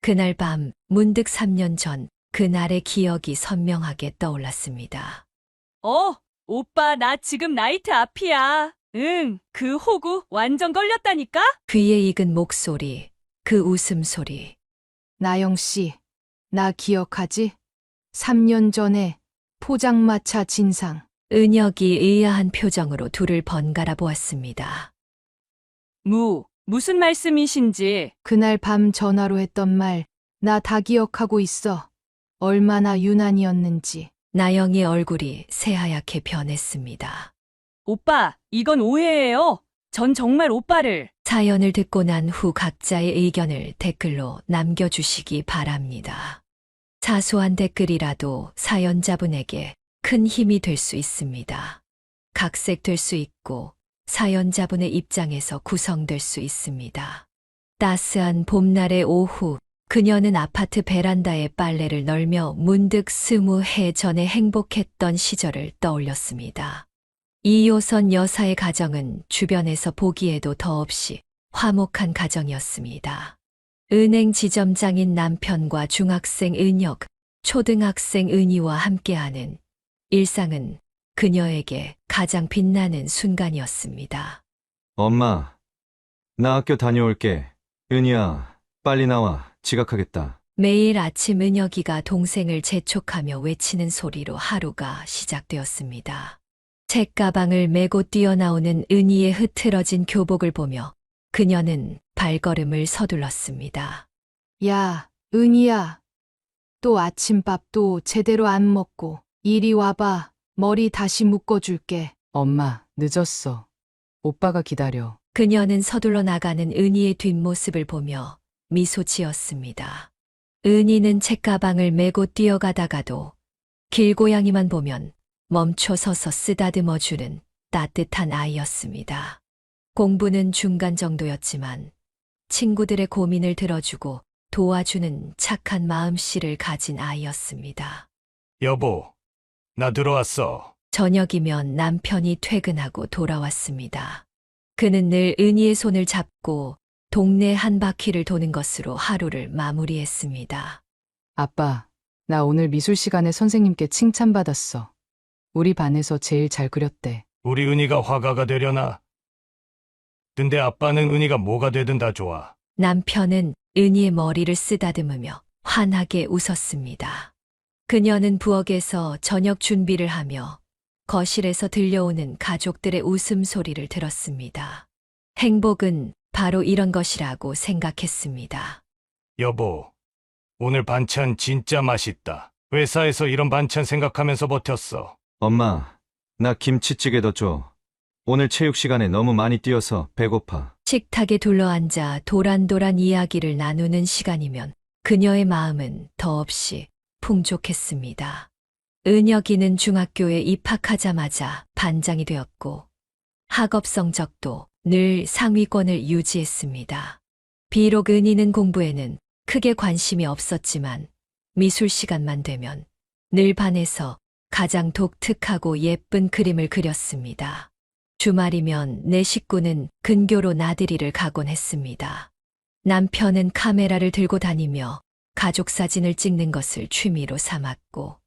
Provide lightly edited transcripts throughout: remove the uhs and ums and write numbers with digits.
그날 밤 문득 3년 전 그날의 기억이 선명하게 떠올랐습니다. 오빠, 나 지금 나이트 앞이야. 응, 그 호구 완전 걸렸다니까? 귀에 익은 목소리, 그 웃음소리. 나영 씨, 나 기억하지? 3년 전에 포장마차 진상. 은혁이 의아한 표정으로 둘을 번갈아 보았습니다. 무슨 말씀이신지. 그날 밤 전화로 했던 말, 나 다 기억하고 있어. 얼마나 유난이었는지. 나영의 얼굴이 새하얗게 변했습니다. 오빠, 이건 오해예요. 전 정말 오빠를. 사연을 듣고 난 후 각자의 의견을 댓글로 남겨주시기 바랍니다. 사소한 댓글이라도 사연자분에게 큰 힘이 될 수 있습니다. 각색될 수 있고 사연자분의 입장에서 구성될 수 있습니다. 따스한 봄날의 오후, 그녀는 아파트 베란다에 빨래를 널며 문득 20해 전에 행복했던 시절을 떠올렸습니다. 이효선 여사의 가정은 주변에서 보기에도 더없이 화목한 가정이었습니다. 은행 지점장인 남편과 중학생 은혁, 초등학생 은희와 함께하는 일상은 그녀에게 가장 빛나는 순간이었습니다. 엄마, 나 학교 다녀올게. 은희야, 빨리 나와. 지각하겠다. 매일 아침 은혁이가 동생을 재촉하며 외치는 소리로 하루가 시작되었습니다. 책가방을 메고 뛰어나오는 은희의 흐트러진 교복을 보며 그녀는 발걸음을 서둘렀습니다. 야, 은희야. 또 아침밥도 제대로 안 먹고 이리 와봐. 머리 다시 묶어줄게. 엄마, 늦었어. 오빠가 기다려. 그녀는 서둘러 나가는 은희의 뒷모습을 보며 미소 지었습니다. 은희는 책가방을 메고 뛰어가다가도 길고양이만 보면 멈춰 서서 쓰다듬어주는 따뜻한 아이였습니다. 공부는 중간 정도였지만 친구들의 고민을 들어주고 도와주는 착한 마음씨를 가진 아이였습니다. 여보, 나 들어왔어. 저녁이면 남편이 퇴근하고 돌아왔습니다. 그는 늘 은희의 손을 잡고 동네 한 바퀴를 도는 것으로 하루를 마무리했습니다. 아빠, 나 오늘 미술 시간에 선생님께 칭찬받았어. 우리 반에서 제일 잘 그렸대. 우리 은희가 화가가 되려나? 근데 아빠는 은희가 뭐가 되든 다 좋아. 남편은 은희의 머리를 쓰다듬으며 환하게 웃었습니다. 그녀는 부엌에서 저녁 준비를 하며 거실에서 들려오는 가족들의 웃음소리를 들었습니다. 행복은 바로 이런 것이라고 생각했습니다. 여보, 오늘 반찬 진짜 맛있다. 회사에서 이런 반찬 생각하면서 버텼어. 엄마, 나 김치찌개 더 줘. 오늘 체육 시간에 너무 많이 뛰어서 배고파. 식탁에 둘러앉아 도란도란 이야기를 나누는 시간이면 그녀의 마음은 더없이 풍족했습니다. 은혁이는 중학교에 입학하자마자 반장이 되었고 학업 성적도 늘 상위권을 유지했습니다. 비록 은희는 공부에는 크게 관심이 없었지만 미술 시간만 되면 늘 반에서 가장 독특하고 예쁜 그림을 그렸습니다. 주말이면 내 식구는 근교로 나들이를 가곤 했습니다. 남편은 카메라를 들고 다니며 가족 사진을 찍는 것을 취미로 삼았고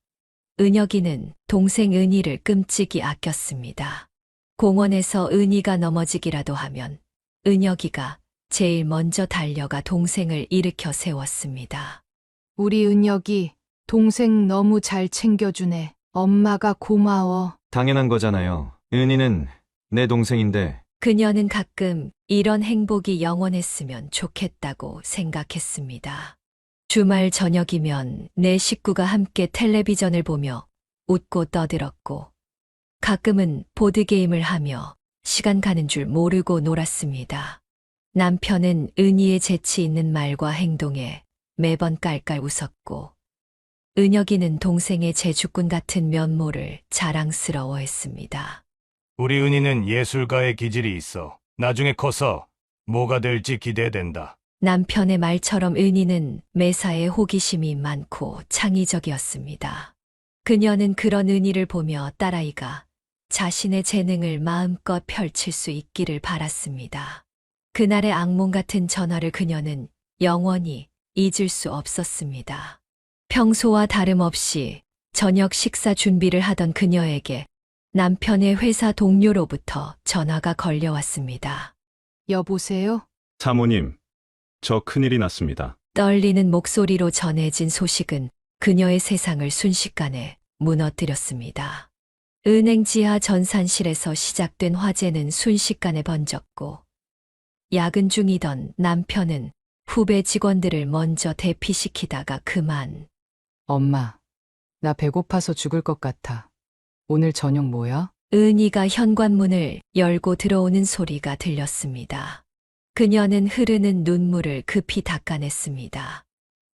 은혁이는 동생 은희를 끔찍이 아꼈습니다. 공원에서 은희가 넘어지기라도 하면 은혁이가 제일 먼저 달려가 동생을 일으켜 세웠습니다. 우리 은혁이 동생 너무 잘 챙겨주네. 엄마가 고마워. 당연한 거잖아요. 은희는 내 동생인데. 그녀는 가끔 이런 행복이 영원했으면 좋겠다고 생각했습니다. 주말 저녁이면 내 식구가 함께 텔레비전을 보며 웃고 떠들었고 가끔은 보드게임을 하며 시간 가는 줄 모르고 놀았습니다. 남편은 은희의 재치 있는 말과 행동에 매번 깔깔 웃었고 은혁이는 동생의 제주꾼 같은 면모를 자랑스러워했습니다. 우리 은희는 예술가의 기질이 있어. 나중에 커서 뭐가 될지 기대된다. 남편의 말처럼 은희는 매사에 호기심이 많고 창의적이었습니다. 그녀는 그런 은희를 보며 딸아이가 자신의 재능을 마음껏 펼칠 수 있기를 바랐습니다. 그날의 악몽 같은 전화를 그녀는 영원히 잊을 수 없었습니다. 평소와 다름없이 저녁 식사 준비를 하던 그녀에게 남편의 회사 동료로부터 전화가 걸려왔습니다. 여보세요? 사모님, 저 큰일이 났습니다. 떨리는 목소리로 전해진 소식은 그녀의 세상을 순식간에 무너뜨렸습니다. 은행 지하 전산실에서 시작된 화재는 순식간에 번졌고, 야근 중이던 남편은 후배 직원들을 먼저 대피시키다가 그만. 엄마, 나 배고파서 죽을 것 같아. 오늘 저녁 뭐야? 은희가 현관문을 열고 들어오는 소리가 들렸습니다. 그녀는 흐르는 눈물을 급히 닦아냈습니다.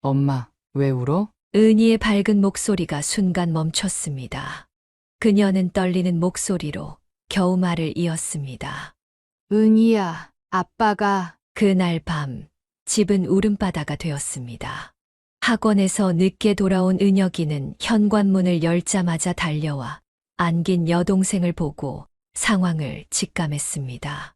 엄마, 왜 울어? 은희의 밝은 목소리가 순간 멈췄습니다. 그녀는 떨리는 목소리로 겨우 말을 이었습니다. 은희야, 아빠가. 그날 밤, 집은 울음바다가 되었습니다. 학원에서 늦게 돌아온 은혁이는 현관문을 열자마자 달려와 안긴 여동생을 보고 상황을 직감했습니다.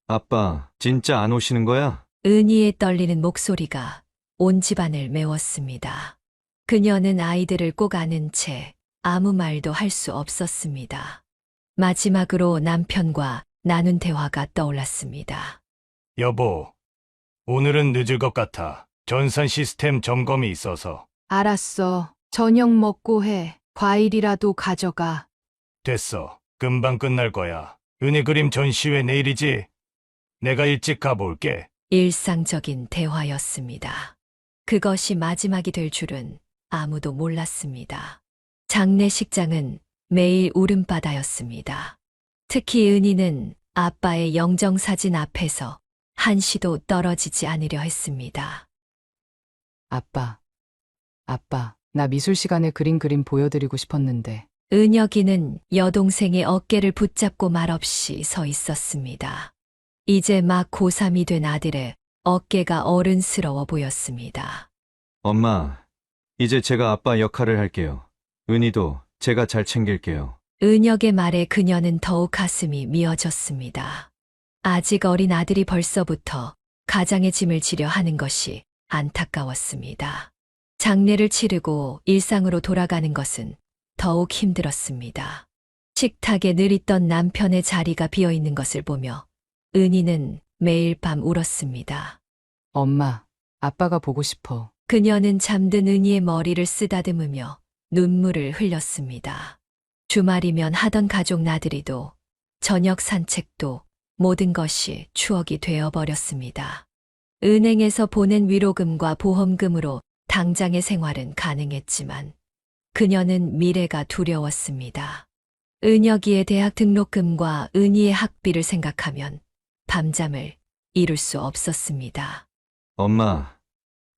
아빠, 진짜 안 오시는 거야? 은희의 떨리는 목소리가 온 집안을 메웠습니다. 그녀는 아이들을 꼭 안은 채 아무 말도 할 수 없었습니다. 마지막으로 남편과 나눈 대화가 떠올랐습니다. 여보, 오늘은 늦을 것 같아. 전산 시스템 점검이 있어서. 알았어. 저녁 먹고 해. 과일이라도 가져가. 됐어. 금방 끝날 거야. 은희 그림 전시회 내일이지? 내가 일찍 가볼게. 일상적인 대화였습니다. 그것이 마지막이 될 줄은 아무도 몰랐습니다. 장례식장은 매일 울음바다였습니다. 특히 은희는 아빠의 영정사진 앞에서 한시도 떨어지지 않으려 했습니다. 아빠, 나 미술 시간에 그림 보여드리고 싶었는데. 은혁이는 여동생의 어깨를 붙잡고 말없이 서 있었습니다. 이제 막 고3이 된 아들의 어깨가 어른스러워 보였습니다. 엄마, 이제 제가 아빠 역할을 할게요. 은희도 제가 잘 챙길게요. 은혁의 말에 그녀는 더욱 가슴이 미어졌습니다. 아직 어린 아들이 벌써부터 가장의 짐을 지려 하는 것이 안타까웠습니다. 장례를 치르고 일상으로 돌아가는 것은 더욱 힘들었습니다. 식탁에 늘 있던 남편의 자리가 비어 있는 것을 보며 은희는 매일 밤 울었습니다. 엄마, 아빠가 보고 싶어. 그녀는 잠든 은희의 머리를 쓰다듬으며 눈물을 흘렸습니다. 주말이면 하던 가족 나들이도 저녁 산책도 모든 것이 추억이 되어버렸습니다. 은행에서 보낸 위로금과 보험금으로 당장의 생활은 가능했지만 그녀는 미래가 두려웠습니다. 은혁이의 대학 등록금과 은희의 학비를 생각하면 밤잠을 이룰 수 없었습니다. 엄마,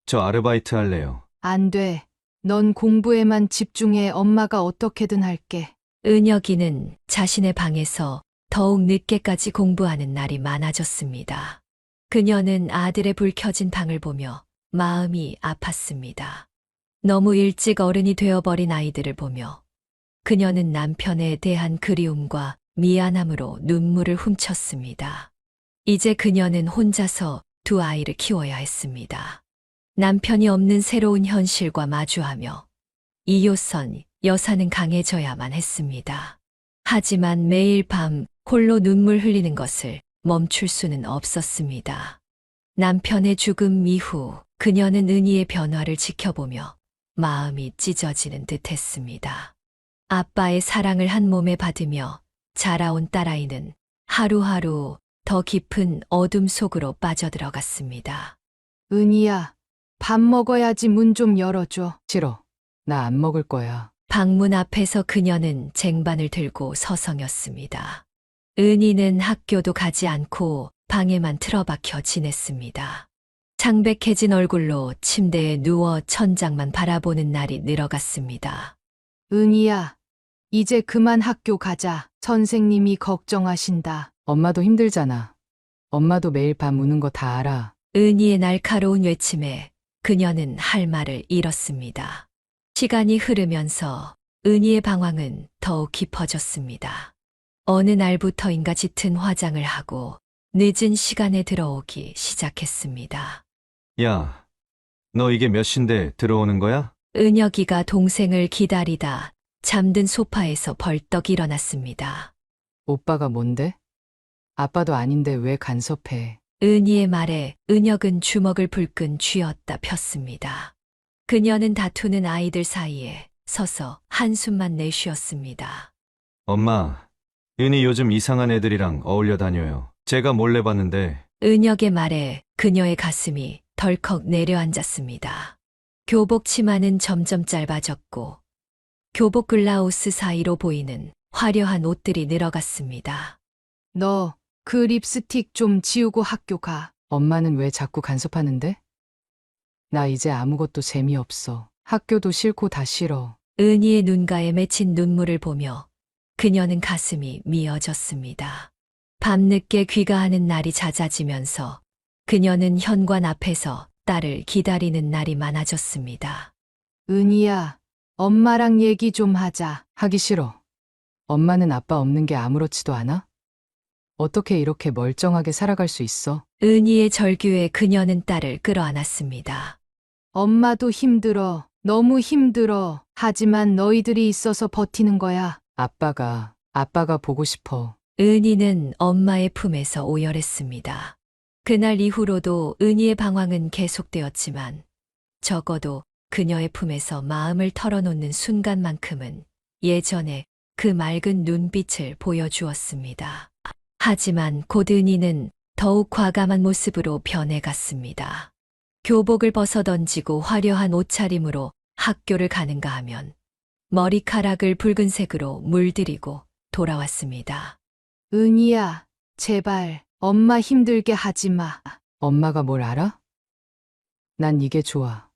저 아르바이트 할래요. 안 돼. 넌 공부에만 집중해. 엄마가 어떻게든 할게. 은혁이는 자신의 방에서 더욱 늦게까지 공부하는 날이 많아졌습니다. 그녀는 아들의 불 켜진 방을 보며 마음이 아팠습니다. 너무 일찍 어른이 되어버린 아이들을 보며 그녀는 남편에 대한 그리움과 미안함으로 눈물을 훔쳤습니다. 이제 그녀는 혼자서 두 아이를 키워야 했습니다. 남편이 없는 새로운 현실과 마주하며 이효선 여사는 강해져야만 했습니다. 하지만 매일 밤 홀로 눈물 흘리는 것을 멈출 수는 없었습니다. 남편의 죽음 이후 그녀는 은희의 변화를 지켜보며 마음이 찢어지는 듯 했습니다. 아빠의 사랑을 한 몸에 받으며 자라온 딸아이는 하루하루 더 깊은 어둠 속으로 빠져들어갔습니다. 은희야, 밥 먹어야지. 문 좀 열어줘. 싫어. 나 안 먹을 거야. 방문 앞에서 그녀는 쟁반을 들고 서성였습니다. 은희는 학교도 가지 않고 방에만 틀어박혀 지냈습니다. 창백해진 얼굴로 침대에 누워 천장만 바라보는 날이 늘어갔습니다. 은희야, 이제 그만 학교 가자. 선생님이 걱정하신다. 엄마도 힘들잖아. 엄마도 매일 밤 우는 거 다 알아. 은희의 날카로운 외침에 그녀는 할 말을 잃었습니다. 시간이 흐르면서 은희의 방황은 더욱 깊어졌습니다. 어느 날부터인가 짙은 화장을 하고 늦은 시간에 들어오기 시작했습니다. 야, 너 이게 몇 시인데 들어오는 거야? 은혁이가 동생을 기다리다 잠든 소파에서 벌떡 일어났습니다. 오빠가 뭔데? 아빠도 아닌데 왜 간섭해? 은희의 말에 은혁은 주먹을 불끈 쥐었다 폈습니다. 그녀는 다투는 아이들 사이에 서서 한숨만 내쉬었습니다. 엄마, 은희 요즘 이상한 애들이랑 어울려 다녀요. 제가 몰래 봤는데 은혁의 말에 그녀의 가슴이 덜컥 내려앉았습니다. 교복 치마는 점점 짧아졌고 교복 블라우스 사이로 보이는 화려한 옷들이 늘어갔습니다. 너 그 립스틱 좀 지우고 학교 가. 엄마는 왜 자꾸 간섭하는데? 나 이제 아무것도 재미없어. 학교도 싫고 다 싫어. 은희의 눈가에 맺힌 눈물을 보며 그녀는 가슴이 미어졌습니다. 밤늦게 귀가하는 날이 잦아지면서 그녀는 현관 앞에서 딸을 기다리는 날이 많아졌습니다. 은희야, 엄마랑 얘기 좀 하자. 하기 싫어. 엄마는 아빠 없는 게 아무렇지도 않아? 어떻게 이렇게 멀쩡하게 살아갈 수 있어? 은희의 절규에 그녀는 딸을 끌어안았습니다. 엄마도 힘들어. 너무 힘들어. 하지만 너희들이 있어서 버티는 거야. 아빠가 보고 싶어. 은희는 엄마의 품에서 오열했습니다. 그날 이후로도 은희의 방황은 계속되었지만 적어도 그녀의 품에서 마음을 털어놓는 순간만큼은 예전에 그 맑은 눈빛을 보여주었습니다. 하지만 곧 은희는 더욱 과감한 모습으로 변해갔습니다. 교복을 벗어던지고 화려한 옷차림으로 학교를 가는가 하면 머리카락을 붉은색으로 물들이고 돌아왔습니다. 은희야, 제발 엄마 힘들게 하지 마. 엄마가 뭘 알아? 난 이게 좋아.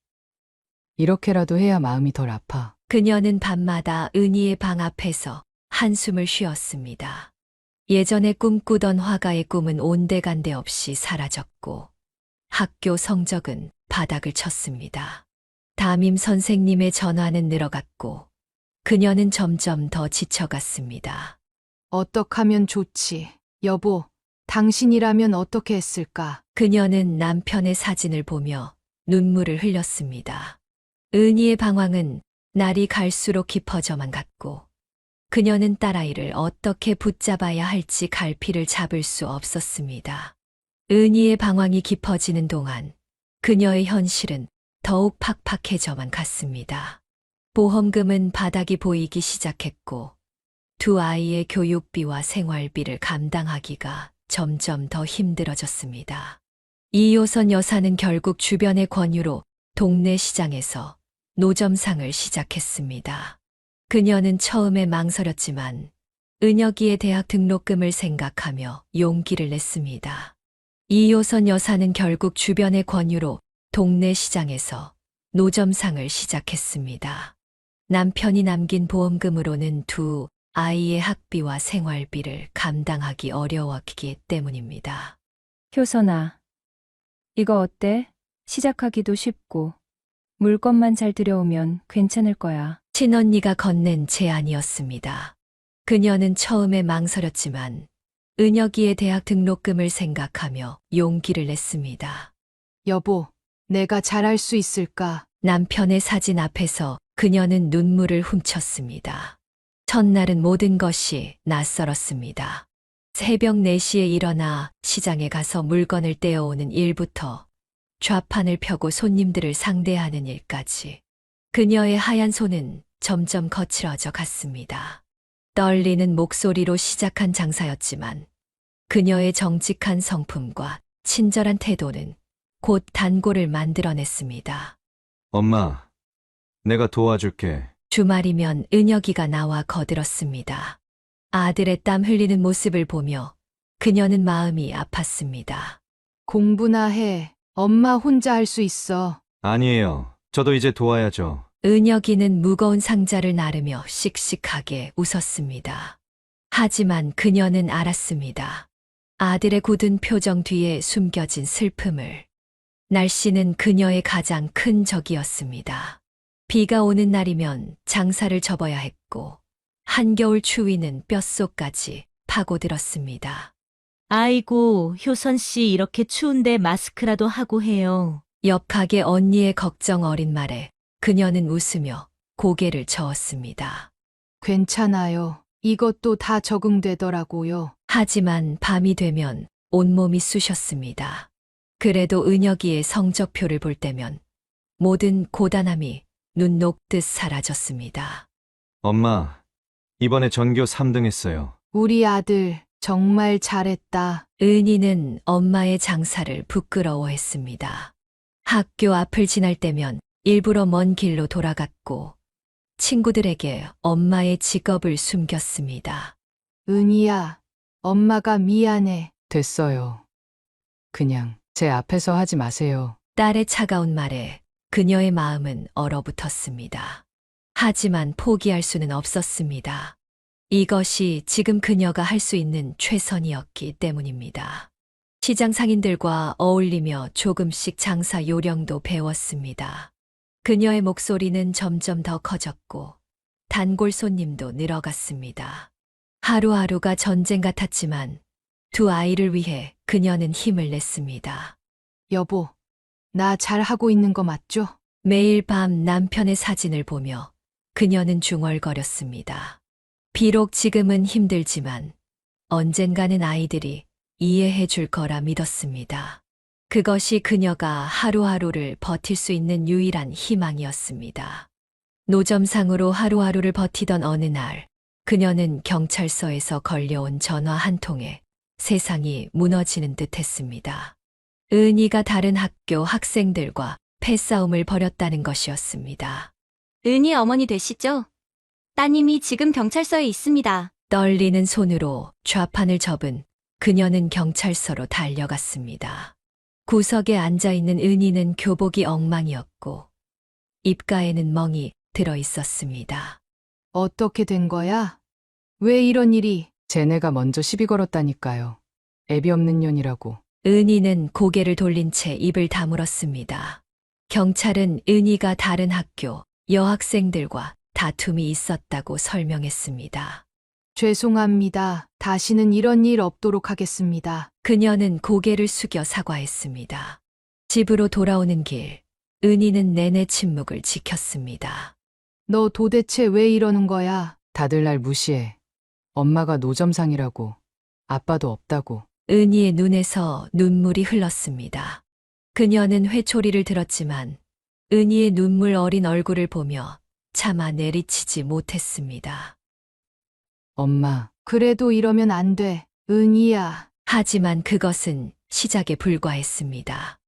이렇게라도 해야 마음이 덜 아파. 그녀는 밤마다 은희의 방 앞에서 한숨을 쉬었습니다. 예전에 꿈꾸던 화가의 꿈은 온데간데 없이 사라졌고 학교 성적은 바닥을 쳤습니다. 담임 선생님의 전화는 늘어갔고 그녀는 점점 더 지쳐갔습니다. 어떡하면 좋지? 여보, 당신이라면 어떻게 했을까? 그녀는 남편의 사진을 보며 눈물을 흘렸습니다. 은희의 방황은 날이 갈수록 깊어져만 갔고 그녀는 딸아이를 어떻게 붙잡아야 할지 갈피를 잡을 수 없었습니다. 은희의 방황이 깊어지는 동안 그녀의 현실은 더욱 팍팍해져만 갔습니다. 보험금은 바닥이 보이기 시작했고 두 아이의 교육비와 생활비를 감당하기가 점점 더 힘들어졌습니다. 이효선 여사는 결국 주변의 권유로 동네 시장에서 노점상을 시작했습니다. 그녀는 처음에 망설였지만 은혁이의 대학 등록금을 생각하며 용기를 냈습니다. 이효선 여사는 결국 주변의 권유로 동네 시장에서 노점상을 시작했습니다. 남편이 남긴 보험금으로는 두 아이의 학비와 생활비를 감당하기 어려웠기 때문입니다. 효선아, 이거 어때? 시작하기도 쉽고 물건만 잘 들여오면 괜찮을 거야. 친언니가 건넨 제안이었습니다. 그녀는 처음에 망설였지만 은혁이의 대학 등록금을 생각하며 용기를 냈습니다. 여보, 내가 잘할 수 있을까? 남편의 사진 앞에서 그녀는 눈물을 훔쳤습니다. 첫날은 모든 것이 낯설었습니다. 새벽 4시에 일어나 시장에 가서 물건을 떼어오는 일부터 좌판을 펴고 손님들을 상대하는 일까지 그녀의 하얀 손은 점점 거칠어져 갔습니다. 떨리는 목소리로 시작한 장사였지만 그녀의 정직한 성품과 친절한 태도는 곧 단골을 만들어냈습니다. 엄마, 내가 도와줄게. 주말이면 은혁이가 나와 거들었습니다. 아들의 땀 흘리는 모습을 보며 그녀는 마음이 아팠습니다. 공부나 해. 엄마 혼자 할 수 있어. 아니에요. 저도 이제 도와야죠. 은혁이는 무거운 상자를 나르며 씩씩하게 웃었습니다. 하지만 그녀는 알았습니다. 아들의 굳은 표정 뒤에 숨겨진 슬픔을. 날씨는 그녀의 가장 큰 적이었습니다. 비가 오는 날이면 장사를 접어야 했고 한겨울 추위는 뼛속까지 파고들었습니다. 아이고, 효선 씨 이렇게 추운데 마스크라도 하고 해요. 옆 가게 언니의 걱정 어린 말에 그녀는 웃으며 고개를 저었습니다. 괜찮아요. 이것도 다 적응되더라고요. 하지만 밤이 되면 온몸이 쑤셨습니다. 그래도 은혁이의 성적표를 볼 때면 모든 고단함이 눈 녹듯 사라졌습니다. 엄마, 이번에 전교 3등 했어요. 우리 아들 정말 잘했다. 은희는 엄마의 장사를 부끄러워했습니다. 학교 앞을 지날 때면 일부러 먼 길로 돌아갔고 친구들에게 엄마의 직업을 숨겼습니다. 은희야, 엄마가 미안해. 됐어요. 그냥 제 앞에서 하지 마세요. 딸의 차가운 말에 그녀의 마음은 얼어붙었습니다. 하지만 포기할 수는 없었습니다. 이것이 지금 그녀가 할 수 있는 최선이었기 때문입니다. 시장 상인들과 어울리며 조금씩 장사 요령도 배웠습니다. 그녀의 목소리는 점점 더 커졌고 단골 손님도 늘어갔습니다. 하루하루가 전쟁 같았지만 두 아이를 위해 그녀는 힘을 냈습니다. 여보, 나 잘하고 있는 거 맞죠? 매일 밤 남편의 사진을 보며 그녀는 중얼거렸습니다. 비록 지금은 힘들지만 언젠가는 아이들이 이해해 줄 거라 믿었습니다. 그것이 그녀가 하루하루를 버틸 수 있는 유일한 희망이었습니다. 노점상으로 하루하루를 버티던 어느 날, 그녀는 경찰서에서 걸려온 전화 한 통에 세상이 무너지는 듯 했습니다. 은희가 다른 학교 학생들과 패싸움을 벌였다는 것이었습니다. 은희 어머니 되시죠? 따님이 지금 경찰서에 있습니다. 떨리는 손으로 좌판을 접은 그녀는 경찰서로 달려갔습니다. 구석에 앉아있는 은희는 교복이 엉망이었고 입가에는 멍이 들어 있었습니다. 어떻게 된 거야? 왜 이런 일이? 쟤네가 먼저 시비 걸었다니까요. 애비 없는 년이라고. 은희는 고개를 돌린 채 입을 다물었습니다. 경찰은 은희가 다른 학교 여학생들과 다툼이 있었다고 설명했습니다. 죄송합니다. 다시는 이런 일 없도록 하겠습니다. 그녀는 고개를 숙여 사과했습니다. 집으로 돌아오는 길, 은희는 내내 침묵을 지켰습니다. 너 도대체 왜 이러는 거야? 다들 날 무시해. 엄마가 노점상이라고. 아빠도 없다고. 은희의 눈에서 눈물이 흘렀습니다. 그녀는 회초리를 들었지만 은희의 눈물 어린 얼굴을 보며 차마 내리치지 못했습니다. 엄마, 그래도 이러면 안 돼. 은희야. 하지만 그것은 시작에 불과했습니다.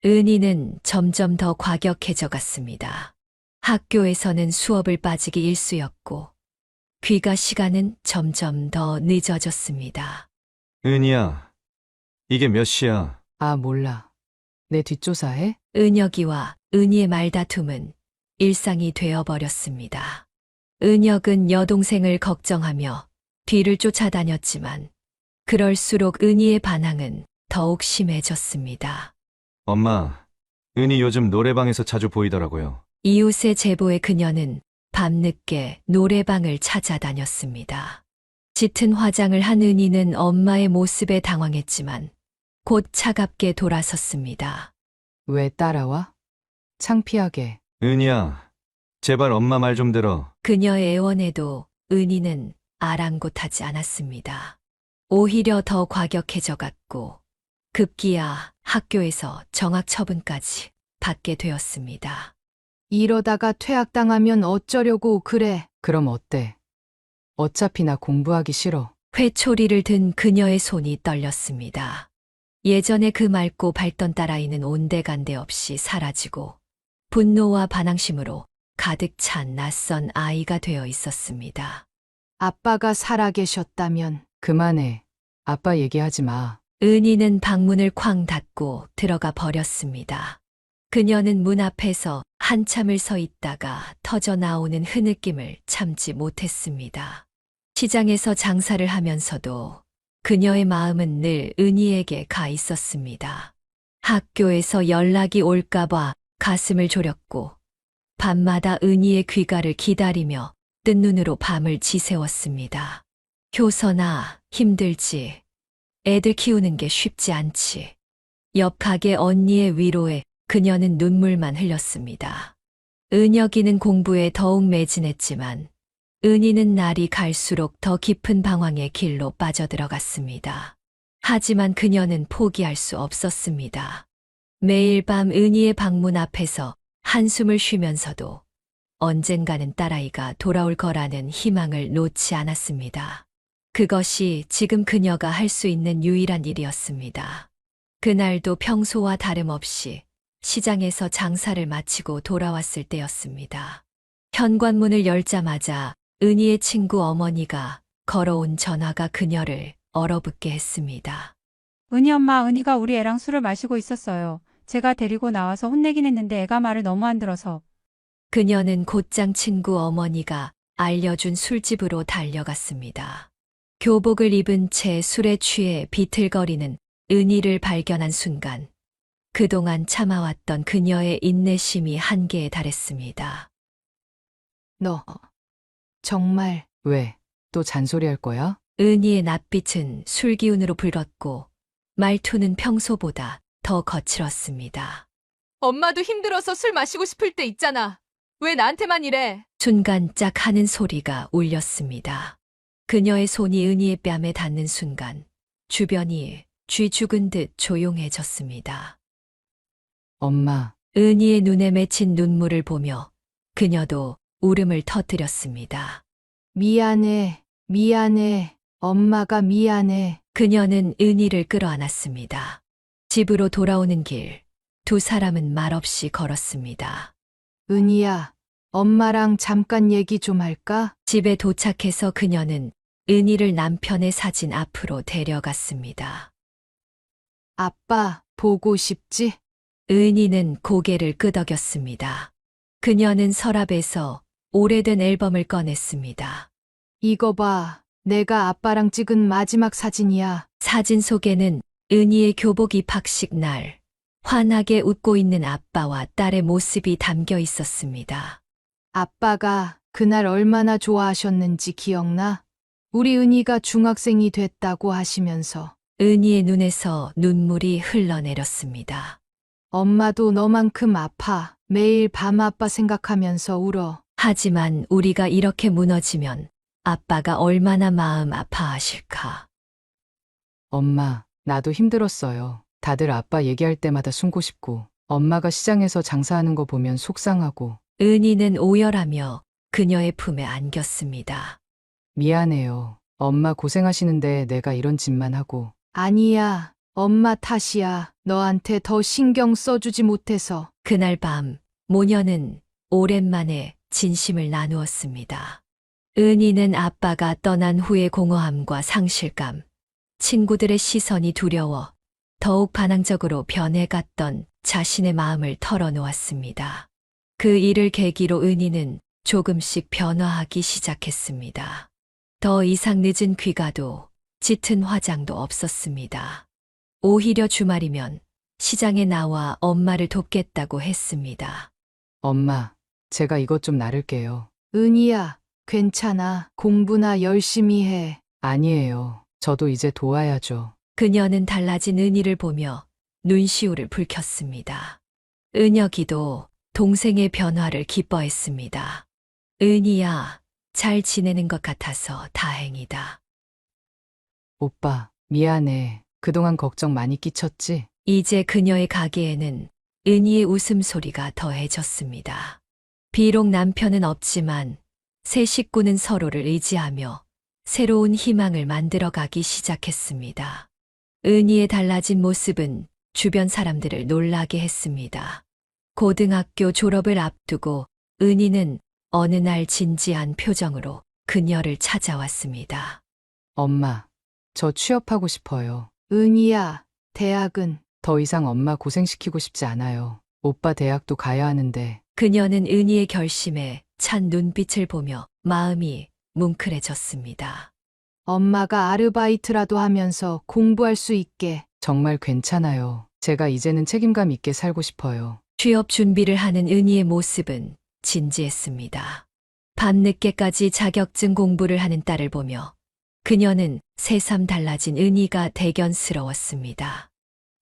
은희는 점점 더 과격해져 갔습니다. 학교에서는 수업을 빠지기 일쑤였고 귀가 시간은 점점 더 늦어졌습니다. 은희야, 이게 몇 시야? 아, 몰라. 내 뒷조사해? 은혁이와 은희의 말다툼은 일상이 되어버렸습니다. 은혁은 여동생을 걱정하며 뒤를 쫓아다녔지만 그럴수록 은희의 반항은 더욱 심해졌습니다. 엄마, 은희 요즘 노래방에서 자주 보이더라고요. 이웃의 제보에 그녀는 밤늦게 노래방을 찾아다녔습니다. 짙은 화장을 한 은희는 엄마의 모습에 당황했지만 곧 차갑게 돌아섰습니다. 왜 따라와? 창피하게. 은희야, 제발 엄마 말 좀 들어. 그녀의 애원에도 은희는 아랑곳하지 않았습니다. 오히려 더 과격해져 갔고 급기야 학교에서 정학 처분까지 받게 되었습니다. 이러다가 퇴학당하면 어쩌려고 그래. 그럼 어때? 어차피 나 공부하기 싫어. 회초리를 든 그녀의 손이 떨렸습니다. 예전에 그 맑고 밝던 딸아이는 온데간데 없이 사라지고 분노와 반항심으로 가득 찬 낯선 아이가 되어 있었습니다. 아빠가 살아계셨다면. 그만해. 아빠 얘기하지 마. 은희는 방문을 쾅 닫고 들어가 버렸습니다. 그녀는 문 앞에서 한참을 서 있다가 터져 나오는 흐느낌을 참지 못했습니다. 시장에서 장사를 하면서도 그녀의 마음은 늘 은희에게 가 있었습니다. 학교에서 연락이 올까봐 가슴을 졸였고 밤마다 은희의 귀가를 기다리며 뜬 눈으로 밤을 지새웠습니다. 효선아, 힘들지. 애들 키우는 게 쉽지 않지. 옆 가게 언니의 위로에 그녀는 눈물만 흘렸습니다. 은혁이는 공부에 더욱 매진했지만 은희는 날이 갈수록 더 깊은 방황의 길로 빠져들어갔습니다. 하지만 그녀는 포기할 수 없었습니다. 매일 밤 은희의 방문 앞에서 한숨을 쉬면서도 언젠가는 딸아이가 돌아올 거라는 희망을 놓지 않았습니다. 그것이 지금 그녀가 할 수 있는 유일한 일이었습니다. 그날도 평소와 다름없이 시장에서 장사를 마치고 돌아왔을 때였습니다. 현관문을 열자마자 은희의 친구 어머니가 걸어온 전화가 그녀를 얼어붙게 했습니다. 은희 엄마, 은희가 우리 애랑 술을 마시고 있었어요. 제가 데리고 나와서 혼내긴 했는데 애가 말을 너무 안 들어서. 그녀는 곧장 친구 어머니가 알려준 술집으로 달려갔습니다. 교복을 입은 채 술에 취해 비틀거리는 은희를 발견한 순간 그동안 참아왔던 그녀의 인내심이 한계에 달했습니다. 너 정말 왜 또 잔소리할 거야? 은희의 낯빛은 술 기운으로 붉었고 말투는 평소보다 더 거칠었습니다. 엄마도 힘들어서 술 마시고 싶을 때 있잖아. 왜 나한테만 이래? 순간 짝 하는 소리가 울렸습니다. 그녀의 손이 은희의 뺨에 닿는 순간 주변이 쥐 죽은 듯 조용해졌습니다. 엄마, 은희의 눈에 맺힌 눈물을 보며 그녀도 울음을 터뜨렸습니다. 미안해, 미안해, 엄마가 미안해. 그녀는 은희를 끌어안았습니다. 집으로 돌아오는 길, 두 사람은 말없이 걸었습니다. 은희야, 엄마랑 잠깐 얘기 좀 할까? 집에 도착해서 그녀는 은희를 남편의 사진 앞으로 데려갔습니다. 아빠, 보고 싶지? 은희는 고개를 끄덕였습니다. 그녀는 서랍에서 오래된 앨범을 꺼냈습니다. 이거 봐, 내가 아빠랑 찍은 마지막 사진이야. 사진 속에는 은희의 교복 입학식 날, 환하게 웃고 있는 아빠와 딸의 모습이 담겨 있었습니다. 아빠가 그날 얼마나 좋아하셨는지 기억나? 우리 은희가 중학생이 됐다고 하시면서. 은희의 눈에서 눈물이 흘러내렸습니다. 엄마도 너만큼 아파. 매일 밤 아빠 생각하면서 울어. 하지만 우리가 이렇게 무너지면 아빠가 얼마나 마음 아파하실까. 엄마, 나도 힘들었어요. 다들 아빠 얘기할 때마다 숨고 싶고, 엄마가 시장에서 장사하는 거 보면 속상하고. 은희는 오열하며 그녀의 품에 안겼습니다. 미안해요. 엄마 고생하시는데 내가 이런 짓만 하고. 아니야. 엄마 탓이야. 너한테 더 신경 써주지 못해서. 그날 밤 모녀는 오랜만에 진심을 나누었습니다. 은희는 아빠가 떠난 후의 공허함과 상실감, 친구들의 시선이 두려워 더욱 반항적으로 변해갔던 자신의 마음을 털어놓았습니다. 그 일을 계기로 은희는 조금씩 변화하기 시작했습니다. 더 이상 늦은 귀가도 짙은 화장도 없었습니다. 오히려 주말이면 시장에 나와 엄마를 돕겠다고 했습니다. 엄마, 제가 이것 좀 나를게요. 은희야, 괜찮아. 공부나 열심히 해. 아니에요. 저도 이제 도와야죠. 그녀는 달라진 은희를 보며 눈시울을 붉혔습니다. 은혁이도 동생의 변화를 기뻐했습니다. 은희야, 잘 지내는 것 같아서 다행이다. 오빠, 미안해. 그동안 걱정 많이 끼쳤지? 이제 그녀의 가게에는 은희의 웃음소리가 더해졌습니다. 비록 남편은 없지만 새 식구는 서로를 의지하며 새로운 희망을 만들어가기 시작했습니다. 은희의 달라진 모습은 주변 사람들을 놀라게 했습니다. 고등학교 졸업을 앞두고 은희는 어느 날 진지한 표정으로 그녀를 찾아왔습니다. 엄마, 저 취업하고 싶어요. 은희야, 대학은 더 이상 엄마 고생시키고 싶지 않아요. 오빠 대학도 가야 하는데. 그녀는 은희의 결심에 찬 눈빛을 보며 마음이 뭉클해졌습니다. 엄마가 아르바이트라도 하면서 공부할 수 있게. 정말 괜찮아요. 제가 이제는 책임감 있게 살고 싶어요. 취업 준비를 하는 은희의 모습은 진지했습니다. 밤늦게까지 자격증 공부를 하는 딸을 보며 그녀는 새삼 달라진 은희가 대견스러웠습니다.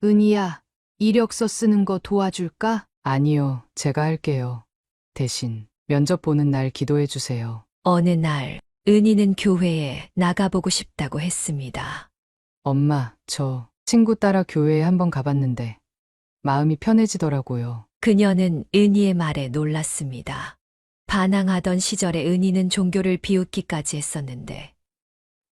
은희야, 이력서 쓰는 거 도와줄까? 아니요, 제가 할게요. 대신 면접 보는 날 기도해 주세요. 어느 날 은희는 교회에 나가보고 싶다고 했습니다. 엄마, 저 친구 따라 교회에 한번 가봤는데 마음이 편해지더라고요. 그녀는 은희의 말에 놀랐습니다. 반항하던 시절에 은희는 종교를 비웃기까지 했었는데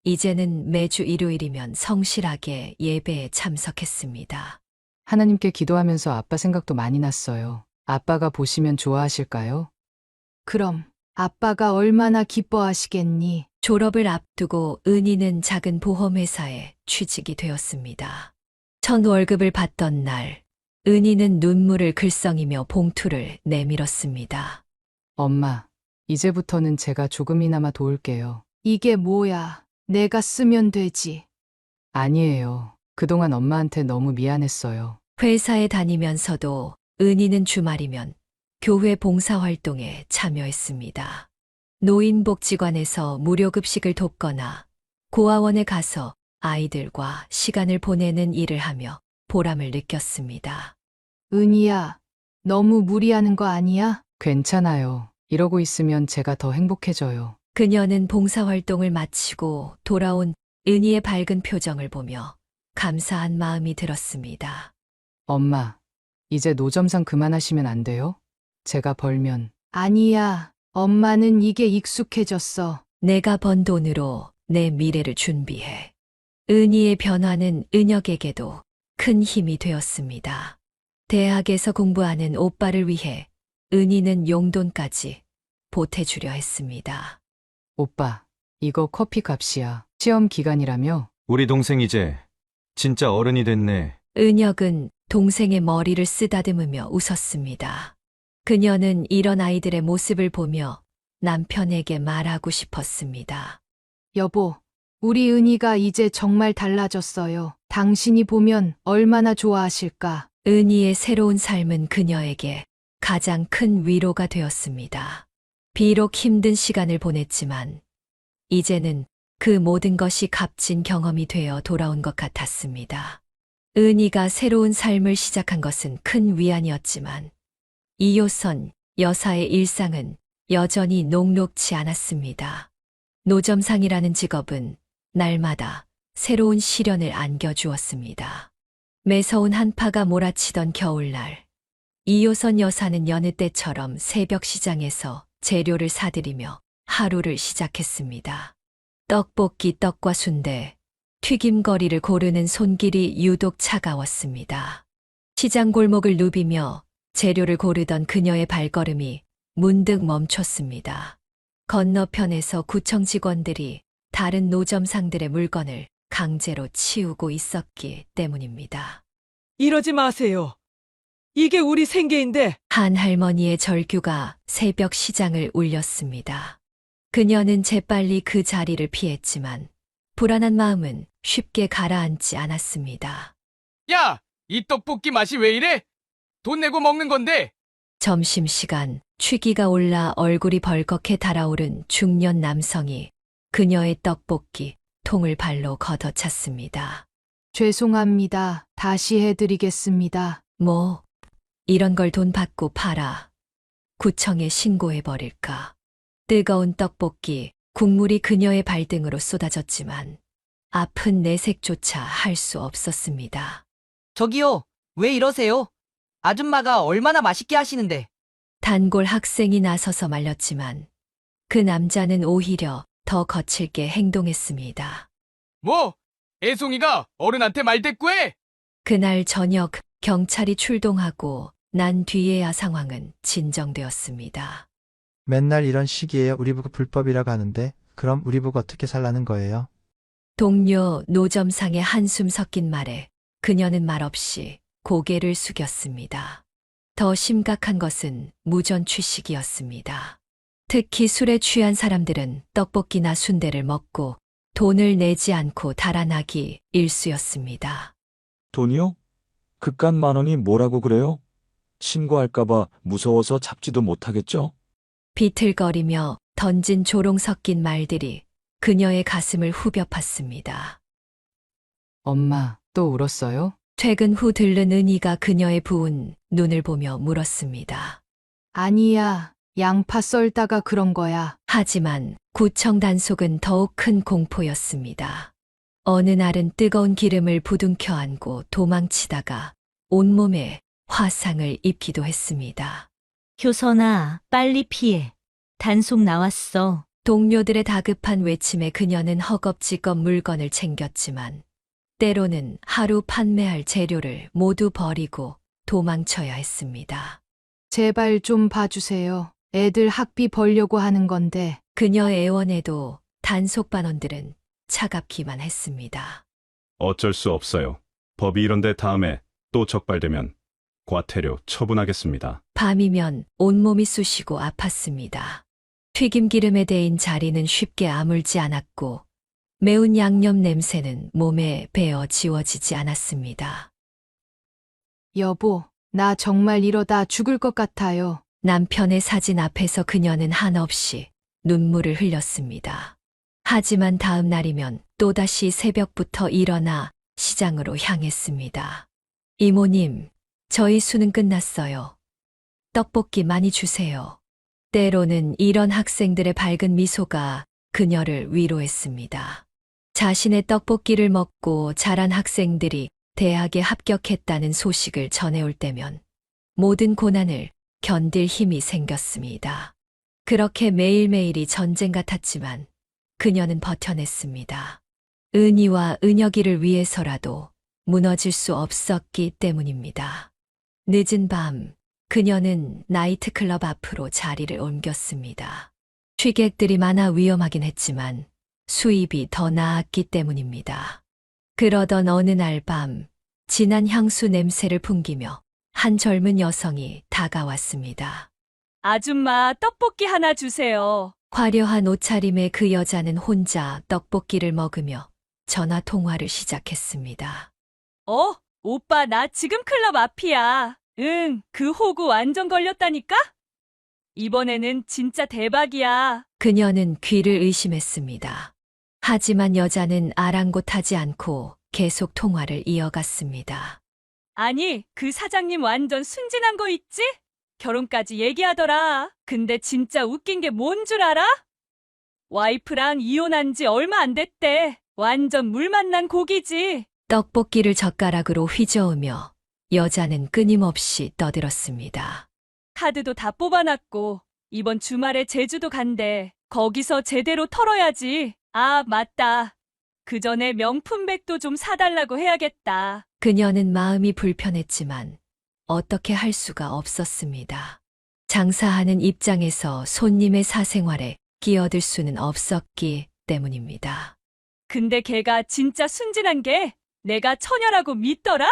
이제는 매주 일요일이면 성실하게 예배에 참석했습니다. 하나님께 기도하면서 아빠 생각도 많이 났어요. 아빠가 보시면 좋아하실까요? 그럼 아빠가 얼마나 기뻐하시겠니? 졸업을 앞두고 은희는 작은 보험회사에 취직이 되었습니다. 첫 월급을 받던 날, 은희는 눈물을 글썽이며 봉투를 내밀었습니다. 엄마, 이제부터는 제가 조금이나마 도울게요. 이게 뭐야? 내가 쓰면 되지. 아니에요. 그동안 엄마한테 너무 미안했어요. 회사에 다니면서도 은희는 주말이면 교회 봉사활동에 참여했습니다. 노인복지관에서 무료급식을 돕거나 고아원에 가서 아이들과 시간을 보내는 일을 하며 보람을 느꼈습니다. 은희야, 너무 무리하는 거 아니야? 괜찮아요. 이러고 있으면 제가 더 행복해져요. 그녀는 봉사활동을 마치고 돌아온 은희의 밝은 표정을 보며 감사한 마음이 들었습니다. 엄마, 이제 노점상 그만하시면 안 돼요? 제가 벌면. 아니야. 엄마는 이게 익숙해졌어. 내가 번 돈으로 내 미래를 준비해. 은희의 변화는 은혁에게도 큰 힘이 되었습니다. 대학에서 공부하는 오빠를 위해 은희는 용돈까지 보태주려 했습니다. 오빠, 이거 커피 값이야. 시험 기간이라며? 우리 동생 이제 진짜 어른이 됐네. 은혁은 동생의 머리를 쓰다듬으며 웃었습니다. 그녀는 이런 아이들의 모습을 보며 남편에게 말하고 싶었습니다. 여보, 우리 은희가 이제 정말 달라졌어요. 당신이 보면 얼마나 좋아하실까? 은희의 새로운 삶은 그녀에게 가장 큰 위로가 되었습니다. 비록 힘든 시간을 보냈지만 이제는 그 모든 것이 값진 경험이 되어 돌아온 것 같았습니다. 은희가 새로운 삶을 시작한 것은 큰 위안이었지만 이효선 여사의 일상은 여전히 녹록지 않았습니다. 노점상이라는 직업은 날마다 새로운 시련을 안겨주었습니다. 매서운 한파가 몰아치던 겨울날, 이효선 여사는 여느 때처럼 새벽 시장에서 재료를 사들이며 하루를 시작했습니다. 떡볶이, 떡과 순대, 튀김거리를 고르는 손길이 유독 차가웠습니다. 시장 골목을 누비며 재료를 고르던 그녀의 발걸음이 문득 멈췄습니다. 건너편에서 구청 직원들이 다른 노점상들의 물건을 강제로 치우고 있었기 때문입니다. 이러지 마세요. 이게 우리 생계인데. 한 할머니의 절규가 새벽 시장을 울렸습니다. 그녀는 재빨리 그 자리를 피했지만 불안한 마음은 쉽게 가라앉지 않았습니다. 야! 이 떡볶이 맛이 왜 이래? 돈 내고 먹는 건데! 점심시간 취기가 올라 얼굴이 벌겋게 달아오른 중년 남성이 그녀의 떡볶이 통을 발로 걷어찼습니다. 죄송합니다. 다시 해드리겠습니다. 뭐, 이런 걸 돈 받고 팔아. 구청에 신고해버릴까. 뜨거운 떡볶이, 국물이 그녀의 발등으로 쏟아졌지만 아픈 내색조차 할 수 없었습니다. 저기요, 왜 이러세요? 아줌마가 얼마나 맛있게 하시는데. 단골 학생이 나서서 말렸지만 그 남자는 오히려 더 거칠게 행동했습니다. 뭐? 애송이가 어른한테 말대꾸해? 그날 저녁 경찰이 출동하고 난 뒤에야 상황은 진정되었습니다. 맨날 이런 시기에 우리 부가 불법이라고 하는데 그럼 우리 부가 어떻게 살라는 거예요? 동료 노점상의 한숨 섞인 말에 그녀는 말없이 고개를 숙였습니다. 더 심각한 것은 무전 취식이었습니다. 특히 술에 취한 사람들은 떡볶이나 순대를 먹고 돈을 내지 않고 달아나기 일쑤였습니다. 돈이요? 그깟 10,000원이 뭐라고 그래요? 신고할까봐 무서워서 잡지도 못하겠죠? 비틀거리며 던진 조롱 섞인 말들이 그녀의 가슴을 후벼 팠습니다. 엄마, 또 울었어요? 퇴근 후 들른 은희가 그녀의 부은 눈을 보며 물었습니다. 아니야, 양파 썰다가 그런 거야. 하지만 구청 단속은 더욱 큰 공포였습니다. 어느 날은 뜨거운 기름을 부둥켜 안고 도망치다가 온몸에 화상을 입기도 했습니다. 효선아, 빨리 피해. 단속 나왔어. 동료들의 다급한 외침에 그녀는 허겁지겁 물건을 챙겼지만 때로는 하루 판매할 재료를 모두 버리고 도망쳐야 했습니다. 제발 좀 봐주세요. 애들 학비 벌려고 하는 건데. 그녀의 애원에도 단속반원들은 차갑기만 했습니다. 어쩔 수 없어요. 법이 이런데 다음에 또 적발되면 과태료 처분하겠습니다. 밤이면 온몸이 쑤시고 아팠습니다. 튀김기름에 데인 자리는 쉽게 아물지 않았고 매운 양념 냄새는 몸에 배어 지워지지 않았습니다. 여보, 나 정말 이러다 죽을 것 같아요. 남편의 사진 앞에서 그녀는 한없이 눈물을 흘렸습니다. 하지만 다음 날이면 또다시 새벽부터 일어나 시장으로 향했습니다. 이모님, 저희 수능 끝났어요. 떡볶이 많이 주세요. 때로는 이런 학생들의 밝은 미소가 그녀를 위로했습니다. 자신의 떡볶이를 먹고 자란 학생들이 대학에 합격했다는 소식을 전해올 때면 모든 고난을 견딜 힘이 생겼습니다. 그렇게 매일매일이 전쟁 같았지만 그녀는 버텨냈습니다. 은희와 은혁이를 위해서라도 무너질 수 없었기 때문입니다. 늦은 밤, 그녀는 나이트클럽 앞으로 자리를 옮겼습니다. 취객들이 많아 위험하긴 했지만 수입이 더 나았기 때문입니다. 그러던 어느 날 밤, 진한 향수 냄새를 풍기며 한 젊은 여성이 다가왔습니다. 아줌마, 떡볶이 하나 주세요. 화려한 옷차림의 그 여자는 혼자 떡볶이를 먹으며 전화 통화를 시작했습니다. 오빠, 나 지금 클럽 앞이야. 응, 그 호구 완전 걸렸다니까? 이번에는 진짜 대박이야. 그녀는 귀를 의심했습니다. 하지만 여자는 아랑곳하지 않고 계속 통화를 이어갔습니다. 아니, 그 사장님 완전 순진한 거 있지? 결혼까지 얘기하더라. 근데 진짜 웃긴 게 뭔 줄 알아? 와이프랑 이혼한 지 얼마 안 됐대. 완전 물 만난 고기지. 떡볶이를 젓가락으로 휘저으며 여자는 끊임없이 떠들었습니다. 카드도 다 뽑아놨고 이번 주말에 제주도 간대. 거기서 제대로 털어야지. 아, 맞다. 그 전에 명품백도 좀 사달라고 해야겠다. 그녀는 마음이 불편했지만 어떻게 할 수가 없었습니다. 장사하는 입장에서 손님의 사생활에 끼어들 수는 없었기 때문입니다. 근데 걔가 진짜 순진한 게 내가 처녀라고 믿더라?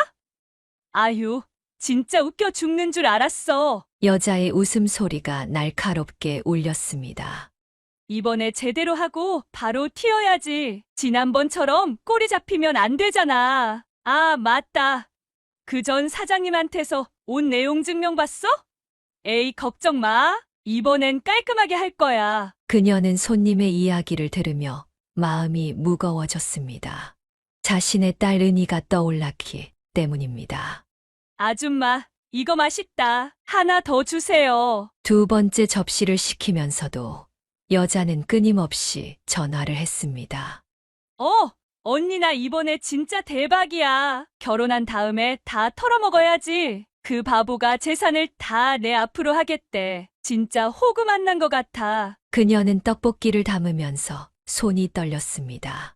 아휴, 진짜 웃겨 죽는 줄 알았어. 여자의 웃음소리가 날카롭게 울렸습니다. 이번에 제대로 하고 바로 튀어야지. 지난번처럼 꼬리 잡히면 안 되잖아. 아, 맞다. 그 전 사장님한테서 온 내용 증명 봤어? 에이, 걱정 마. 이번엔 깔끔하게 할 거야. 그녀는 손님의 이야기를 들으며 마음이 무거워졌습니다. 자신의 딸 은희가 떠올랐기 때문입니다. 아줌마, 이거 맛있다. 하나 더 주세요. 두 번째 접시를 시키면서도 여자는 끊임없이 전화를 했습니다. 언니 나 이번에 진짜 대박이야. 결혼한 다음에 다 털어먹어야지. 그 바보가 재산을 다 내 앞으로 하겠대. 진짜 호구 만난 것 같아. 그녀는 떡볶이를 담으면서 손이 떨렸습니다.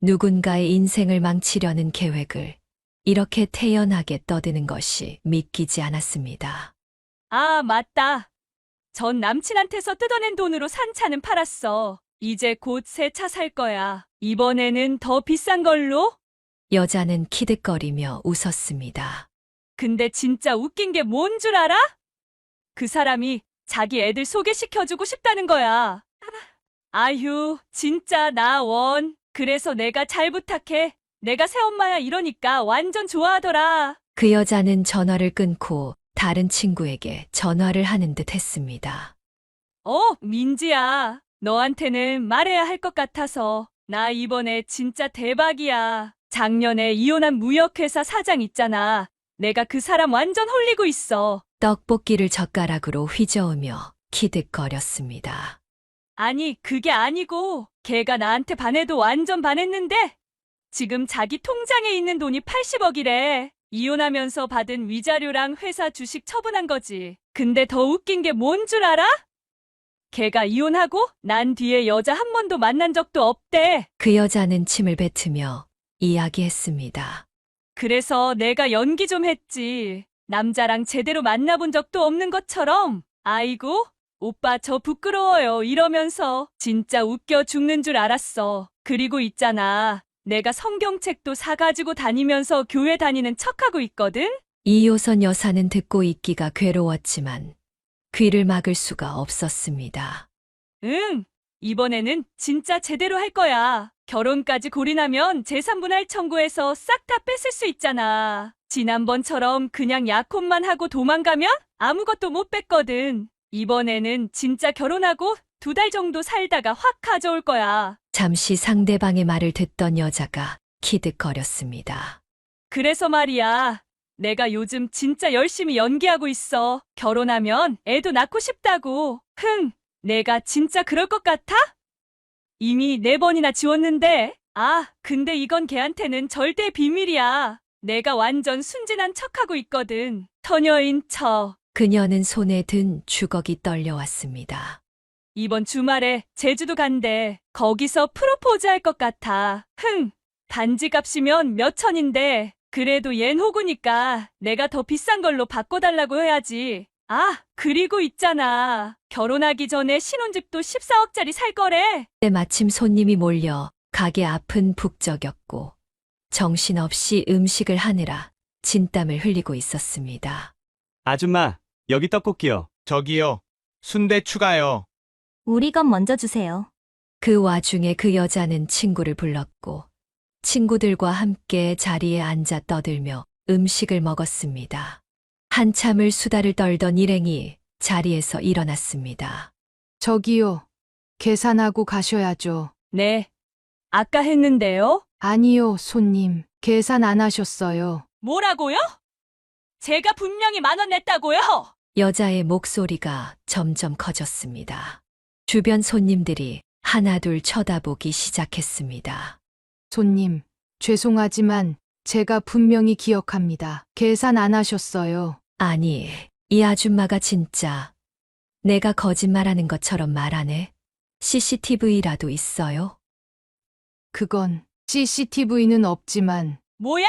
누군가의 인생을 망치려는 계획을 이렇게 태연하게 떠드는 것이 믿기지 않았습니다. 아, 맞다. 전 남친한테서 뜯어낸 돈으로 산 차는 팔았어. 이제 곧 새 차 살 거야. 이번에는 더 비싼 걸로? 여자는 키득거리며 웃었습니다. 근데 진짜 웃긴 게 뭔 줄 알아? 그 사람이 자기 애들 소개시켜주고 싶다는 거야. 아휴, 진짜 나 원. 그래서 내가 잘 부탁해. 내가 새엄마야 이러니까 완전 좋아하더라. 그 여자는 전화를 끊고 다른 친구에게 전화를 하는 듯 했습니다. 민지야. 너한테는 말해야 할 것 같아서. 나 이번에 진짜 대박이야. 작년에 이혼한 무역회사 사장 있잖아. 내가 그 사람 완전 홀리고 있어. 떡볶이를 젓가락으로 휘저으며 키득거렸습니다. 아니, 그게 아니고 걔가 나한테 반해도 완전 반했는데 지금 자기 통장에 있는 돈이 80억이래. 이혼하면서 받은 위자료랑 회사 주식 처분한 거지. 근데 더 웃긴 게 뭔 줄 알아? 걔가 이혼하고 난 뒤에 여자 한 번도 만난 적도 없대. 그 여자는 침을 뱉으며 이야기했습니다. 그래서 내가 연기 좀 했지. 남자랑 제대로 만나본 적도 없는 것처럼. 아이고, 오빠 저 부끄러워요 이러면서 진짜 웃겨 죽는 줄 알았어. 그리고 있잖아. 내가 성경책도 사가지고 다니면서 교회 다니는 척하고 있거든? 이효선 여사는 듣고 있기가 괴로웠지만 귀를 막을 수가 없었습니다. 응, 이번에는 진짜 제대로 할 거야. 결혼까지 골인하면 재산분할 청구해서 싹 다 뺏을 수 있잖아. 지난번처럼 그냥 약혼만 하고 도망가면 아무것도 못 뺐거든. 이번에는 진짜 결혼하고 2달 정도 살다가 확 가져올 거야. 잠시 상대방의 말을 듣던 여자가 키득거렸습니다. 그래서 말이야. 내가 요즘 진짜 열심히 연기하고 있어. 결혼하면 애도 낳고 싶다고. 내가 진짜 그럴 것 같아? 이미 4번이나 지웠는데. 아, 근데 이건 걔한테는 절대 비밀이야. 내가 완전 순진한 척하고 있거든. 처녀인 척. 그녀는 손에 든 주걱이 떨려왔습니다. 이번 주말에 제주도 간대. 거기서 프로포즈 할 것 같아. 반지 값이면 몇 천인데 그래도 얜 호구니까 내가 더 비싼 걸로 바꿔달라고 해야지. 아, 그리고 있잖아. 결혼하기 전에 신혼집도 14억짜리 살 거래. 그때 마침 손님이 몰려 가게 앞은 북적였고 정신없이 음식을 하느라 진땀을 흘리고 있었습니다. 아줌마, 여기 떡볶이요. 저기요. 순대 추가요. 우리 것 먼저 주세요. 그 와중에 그 여자는 친구를 불렀고 친구들과 함께 자리에 앉아 떠들며 음식을 먹었습니다. 한참을 수다를 떨던 일행이 자리에서 일어났습니다. 저기요. 계산하고 가셔야죠. 네. 아까 했는데요? 아니요, 손님. 계산 안 하셨어요. 뭐라고요? 제가 분명히 10,000원 냈다고요? 여자의 목소리가 점점 커졌습니다. 주변 손님들이 하나둘 쳐다보기 시작했습니다. 손님, 죄송하지만 제가 분명히 기억합니다. 계산 안 하셨어요. 아니, 이 아줌마가 진짜 내가 거짓말하는 것처럼 말하네. CCTV라도 있어요? 그건 CCTV는 없지만 뭐야?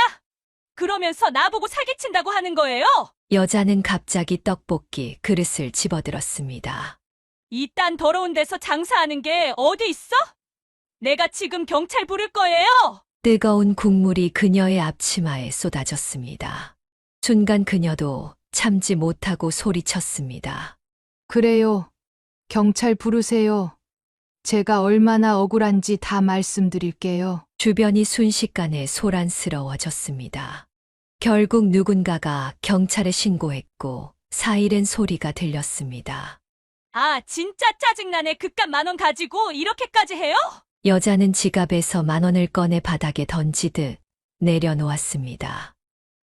그러면서 나보고 사기친다고 하는 거예요? 여자는 갑자기 떡볶이 그릇을 집어들었습니다. 이딴 더러운 데서 장사하는 게 어디 있어? 내가 지금 경찰 부를 거예요. 뜨거운 국물이 그녀의 앞치마에 쏟아졌습니다. 순간 그녀도 참지 못하고 소리쳤습니다. 그래요. 경찰 부르세요. 제가 얼마나 억울한지 다 말씀드릴게요. 주변이 순식간에 소란스러워졌습니다. 결국 누군가가 경찰에 신고했고 사이렌 소리가 들렸습니다. 아, 진짜 짜증나네. 그깟 10,000원 가지고 이렇게까지 해요? 여자는 지갑에서 10,000원을 꺼내 바닥에 던지듯 내려놓았습니다.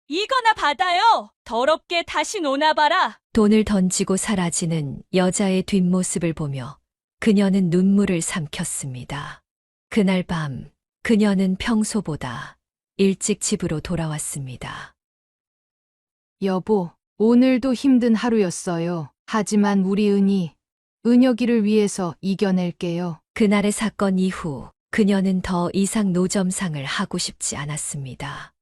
이거나 받아요. 더럽게 다시 노나봐라. 돈을 던지고 사라지는 여자의 뒷모습을 보며 그녀는 눈물을 삼켰습니다. 그날 밤 그녀는 평소보다 일찍 집으로 돌아왔습니다. 여보, 오늘도 힘든 하루였어요. 하지만 우리 은혁이를 위해서 이겨낼게요. 그날의 사건 이후 그녀는 더 이상 노점상을 하고 싶지 않았습니다.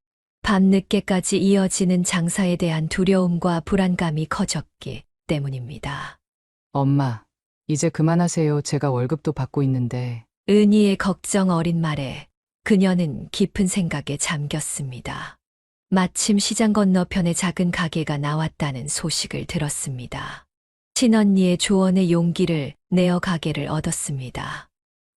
밤늦게까지 이어지는 장사에 대한 두려움과 불안감이 커졌기 때문입니다. 엄마, 이제 그만하세요. 제가 월급도 받고 있는데. 은희의 걱정 어린 말에 그녀는 깊은 생각에 잠겼습니다. 마침 시장 건너편에 작은 가게가 나왔다는 소식을 들었습니다. 친언니의 조언에 용기를 내어 가게를 얻었습니다.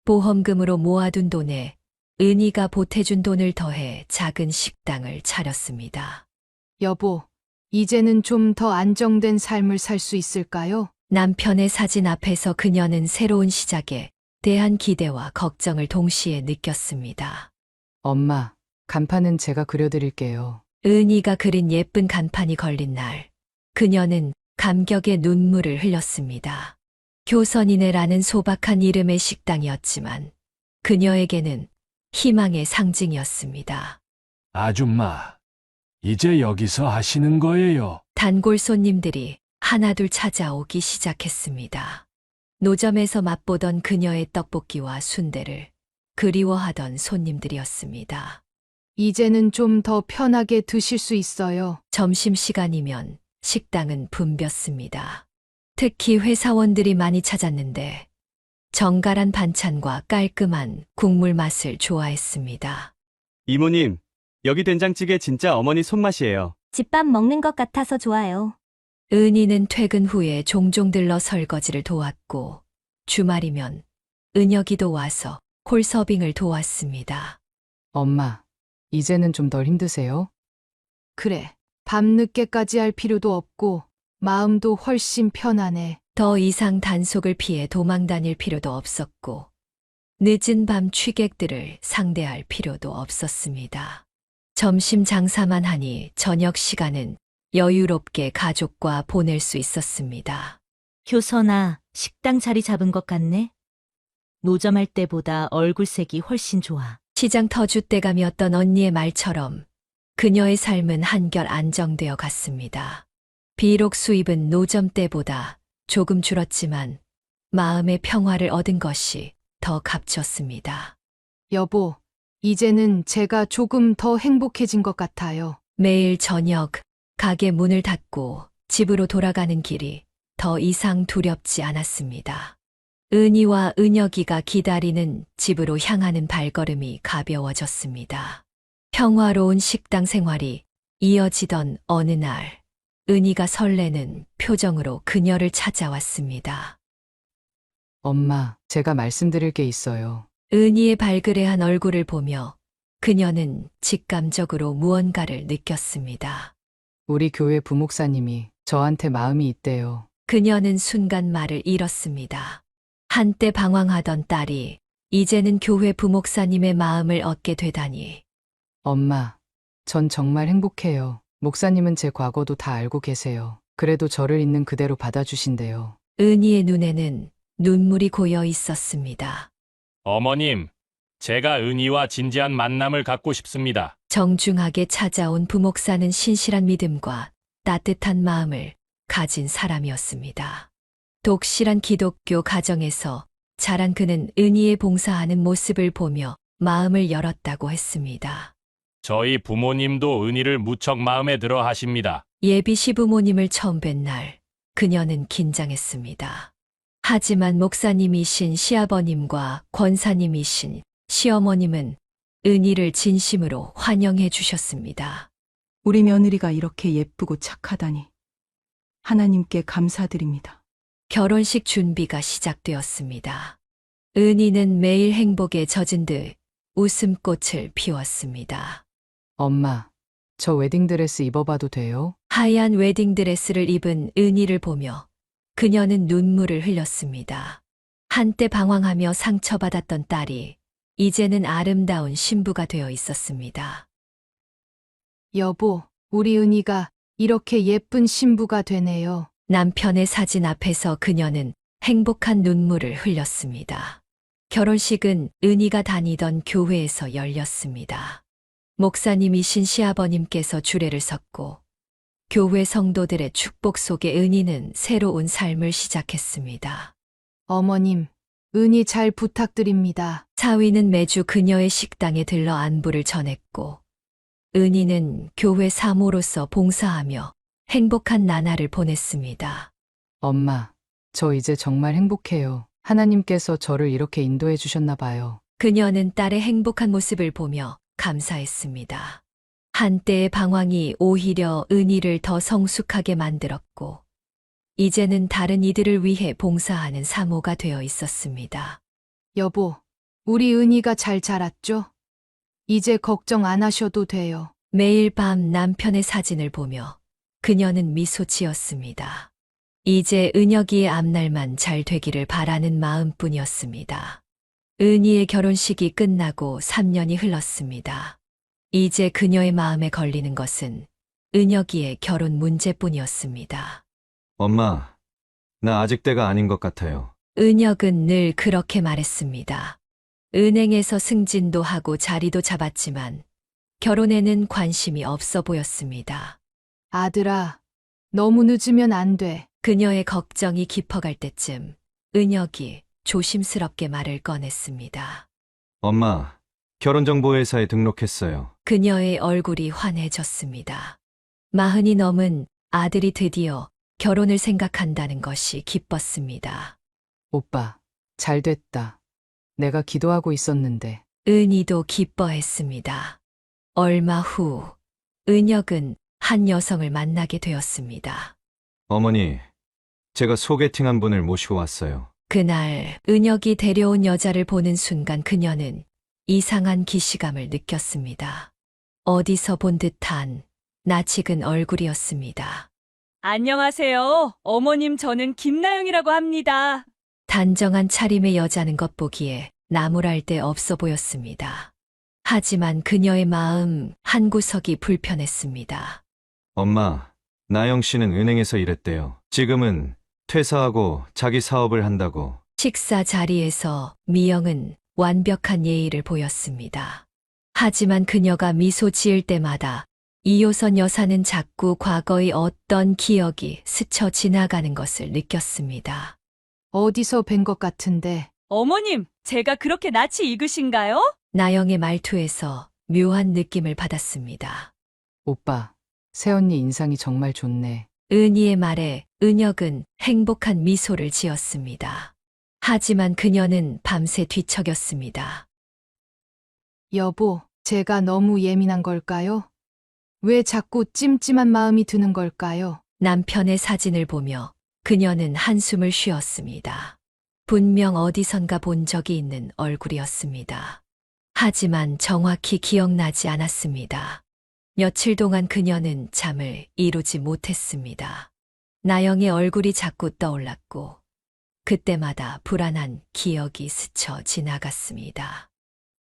보험금으로 모아둔 돈에 은희가 보태준 돈을 더해 작은 식당을 차렸습니다. 여보, 이제는 좀 더 안정된 삶을 살 수 있을까요? 남편의 사진 앞에서 그녀는 새로운 시작에 대한 기대와 걱정을 동시에 느꼈습니다. 엄마, 간판은 제가 그려드릴게요. 은희가 그린 예쁜 간판이 걸린 날, 그녀는 감격의 눈물을 흘렸습니다. 교선이네라는 소박한 이름의 식당이었지만 그녀에게는 희망의 상징이었습니다. 아줌마, 이제 여기서 하시는 거예요. 단골 손님들이 하나둘 찾아오기 시작했습니다. 노점에서 맛보던 그녀의 떡볶이와 순대를 그리워하던 손님들이었습니다. 이제는 좀 더 편하게 드실 수 있어요. 점심시간이면 식당은 붐볐습니다. 특히 회사원들이 많이 찾았는데 정갈한 반찬과 깔끔한 국물 맛을 좋아했습니다. 이모님, 여기 된장찌개 진짜 어머니 손맛이에요. 집밥 먹는 것 같아서 좋아요. 은희는 퇴근 후에 종종 들러 설거지를 도왔고 주말이면 은혁이도 와서 콜서빙을 도왔습니다. 엄마, 이제는 좀 덜 힘드세요? 그래, 밤늦게까지 할 필요도 없고 마음도 훨씬 편하네. 더 이상 단속을 피해 도망 다닐 필요도 없었고 늦은 밤 취객들을 상대할 필요도 없었습니다. 점심 장사만 하니 저녁 시간은 여유롭게 가족과 보낼 수 있었습니다. 효선아, 식당 자리 잡은 것 같네. 노점할 때보다 얼굴색이 훨씬 좋아. 시장 터줏대감이었던 언니의 말처럼 그녀의 삶은 한결 안정되어 갔습니다. 비록 수입은 노점 때보다 조금 줄었지만 마음의 평화를 얻은 것이 더 값졌습니다. 여보, 이제는 제가 조금 더 행복해진 것 같아요. 매일 저녁 가게 문을 닫고 집으로 돌아가는 길이 더 이상 두렵지 않았습니다. 은희와 은혁이가 기다리는 집으로 향하는 발걸음이 가벼워졌습니다. 평화로운 식당 생활이 이어지던 어느 날, 은희가 설레는 표정으로 그녀를 찾아왔습니다. 엄마, 제가 말씀드릴 게 있어요. 은희의 발그레한 얼굴을 보며 그녀는 직감적으로 무언가를 느꼈습니다. 우리 교회 부목사님이 저한테 마음이 있대요. 그녀는 순간 말을 잃었습니다. 한때 방황하던 딸이 이제는 교회 부목사님의 마음을 얻게 되다니. 엄마, 전 정말 행복해요. 목사님은 제 과거도 다 알고 계세요. 그래도 저를 있는 그대로 받아주신대요. 은희의 눈에는 눈물이 고여 있었습니다. 어머님, 제가 은희와 진지한 만남을 갖고 싶습니다. 정중하게 찾아온 부목사는 신실한 믿음과 따뜻한 마음을 가진 사람이었습니다. 독실한 기독교 가정에서 자란 그는 은희의 봉사하는 모습을 보며 마음을 열었다고 했습니다. 저희 부모님도 은희를 무척 마음에 들어 하십니다. 예비 시부모님을 처음 뵌 날, 그녀는 긴장했습니다. 하지만 목사님이신 시아버님과 권사님이신 시어머님은 은희를 진심으로 환영해 주셨습니다. 우리 며느리가 이렇게 예쁘고 착하다니. 하나님께 감사드립니다. 결혼식 준비가 시작되었습니다. 은희는 매일 행복에 젖은 듯 웃음꽃을 피웠습니다. 엄마, 저 웨딩드레스 입어봐도 돼요? 하얀 웨딩드레스를 입은 은희를 보며 그녀는 눈물을 흘렸습니다. 한때 방황하며 상처받았던 딸이 이제는 아름다운 신부가 되어 있었습니다. 여보, 우리 은희가 이렇게 예쁜 신부가 되네요. 남편의 사진 앞에서 그녀는 행복한 눈물을 흘렸습니다. 결혼식은 은희가 다니던 교회에서 열렸습니다. 목사님이신 시아버님께서 주례를 섰고 교회 성도들의 축복 속에 은희는 새로운 삶을 시작했습니다. 어머님, 은희 잘 부탁드립니다. 사위는 매주 그녀의 식당에 들러 안부를 전했고 은희는 교회 사모로서 봉사하며 행복한 나날을 보냈습니다. 엄마, 저 이제 정말 행복해요. 하나님께서 저를 이렇게 인도해 주셨나 봐요. 그녀는 딸의 행복한 모습을 보며 감사했습니다. 한때의 방황이 오히려 은희를 더 성숙하게 만들었고 이제는 다른 이들을 위해 봉사하는 사모가 되어 있었습니다. 여보, 우리 은희가 잘 자랐죠? 이제 걱정 안 하셔도 돼요. 매일 밤 남편의 사진을 보며 그녀는 미소 지었습니다. 이제 은혁이의 앞날만 잘 되기를 바라는 마음뿐이었습니다. 은희의 결혼식이 끝나고 3년이 흘렀습니다. 이제 그녀의 마음에 걸리는 것은 은혁이의 결혼 문제뿐이었습니다. 엄마, 나 아직 때가 아닌 것 같아요. 은혁은 늘 그렇게 말했습니다. 은행에서 승진도 하고 자리도 잡았지만 결혼에는 관심이 없어 보였습니다. 아들아, 너무 늦으면 안 돼. 그녀의 걱정이 깊어갈 때쯤 은혁이 조심스럽게 말을 꺼냈습니다. 엄마, 결혼정보회사에 등록했어요. 그녀의 얼굴이 환해졌습니다. 40이 넘은 아들이 드디어 결혼을 생각한다는 것이 기뻤습니다. 오빠, 잘 됐다. 내가 기도하고 있었는데. 은희도 기뻐했습니다. 얼마 후 은혁은 한 여성을 만나게 되었습니다. 어머니, 제가 소개팅한 분을 모시고 왔어요. 그날 은혁이 데려온 여자를 보는 순간 그녀는 이상한 기시감을 느꼈습니다. 어디서 본 듯한 낯익은 얼굴이었습니다. 안녕하세요. 어머님, 저는 김나영이라고 합니다. 단정한 차림의 여자는 겉보기에 나무랄 데 없어 보였습니다. 하지만 그녀의 마음 한구석이 불편했습니다. 엄마, 나영 씨는 은행에서 일했대요. 지금은 퇴사하고 자기 사업을 한다고. 식사 자리에서 미영은 완벽한 예의를 보였습니다. 하지만 그녀가 미소 지을 때마다 이효선 여사는 자꾸 과거의 어떤 기억이 스쳐 지나가는 것을 느꼈습니다. 어디서 뵌 것 같은데. 어머님, 제가 그렇게 낯이 익으신가요? 나영의 말투에서 묘한 느낌을 받았습니다. 오빠, 새언니 인상이 정말 좋네. 은희의 말에 은혁은 행복한 미소를 지었습니다. 하지만 그녀는 밤새 뒤척였습니다. 여보, 제가 너무 예민한 걸까요? 왜 자꾸 찜찜한 마음이 드는 걸까요? 남편의 사진을 보며 그녀는 한숨을 쉬었습니다. 분명 어디선가 본 적이 있는 얼굴이었습니다. 하지만 정확히 기억나지 않았습니다. 며칠 동안 그녀는 잠을 이루지 못했습니다. 나영의 얼굴이 자꾸 떠올랐고 그때마다 불안한 기억이 스쳐 지나갔습니다.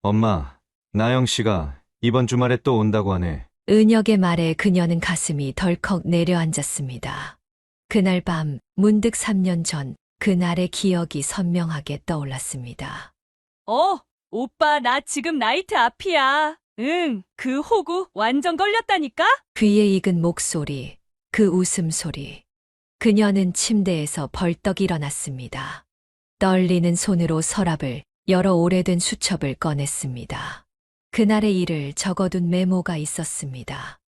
엄마, 나영 씨가 이번 주말에 또 온다고 하네. 은혁의 말에 그녀는 가슴이 덜컥 내려앉았습니다. 그날 밤 문득 3년 전 그날의 기억이 선명하게 떠올랐습니다. 오빠, 나 지금 나이트 앞이야. 응, 그 호구 완전 걸렸다니까? 귀에 익은 목소리, 그 웃음소리. 그녀는 침대에서 벌떡 일어났습니다. 떨리는 손으로 서랍을 열어 오래된 수첩을 꺼냈습니다. 그날의 일을 적어둔 메모가 있었습니다.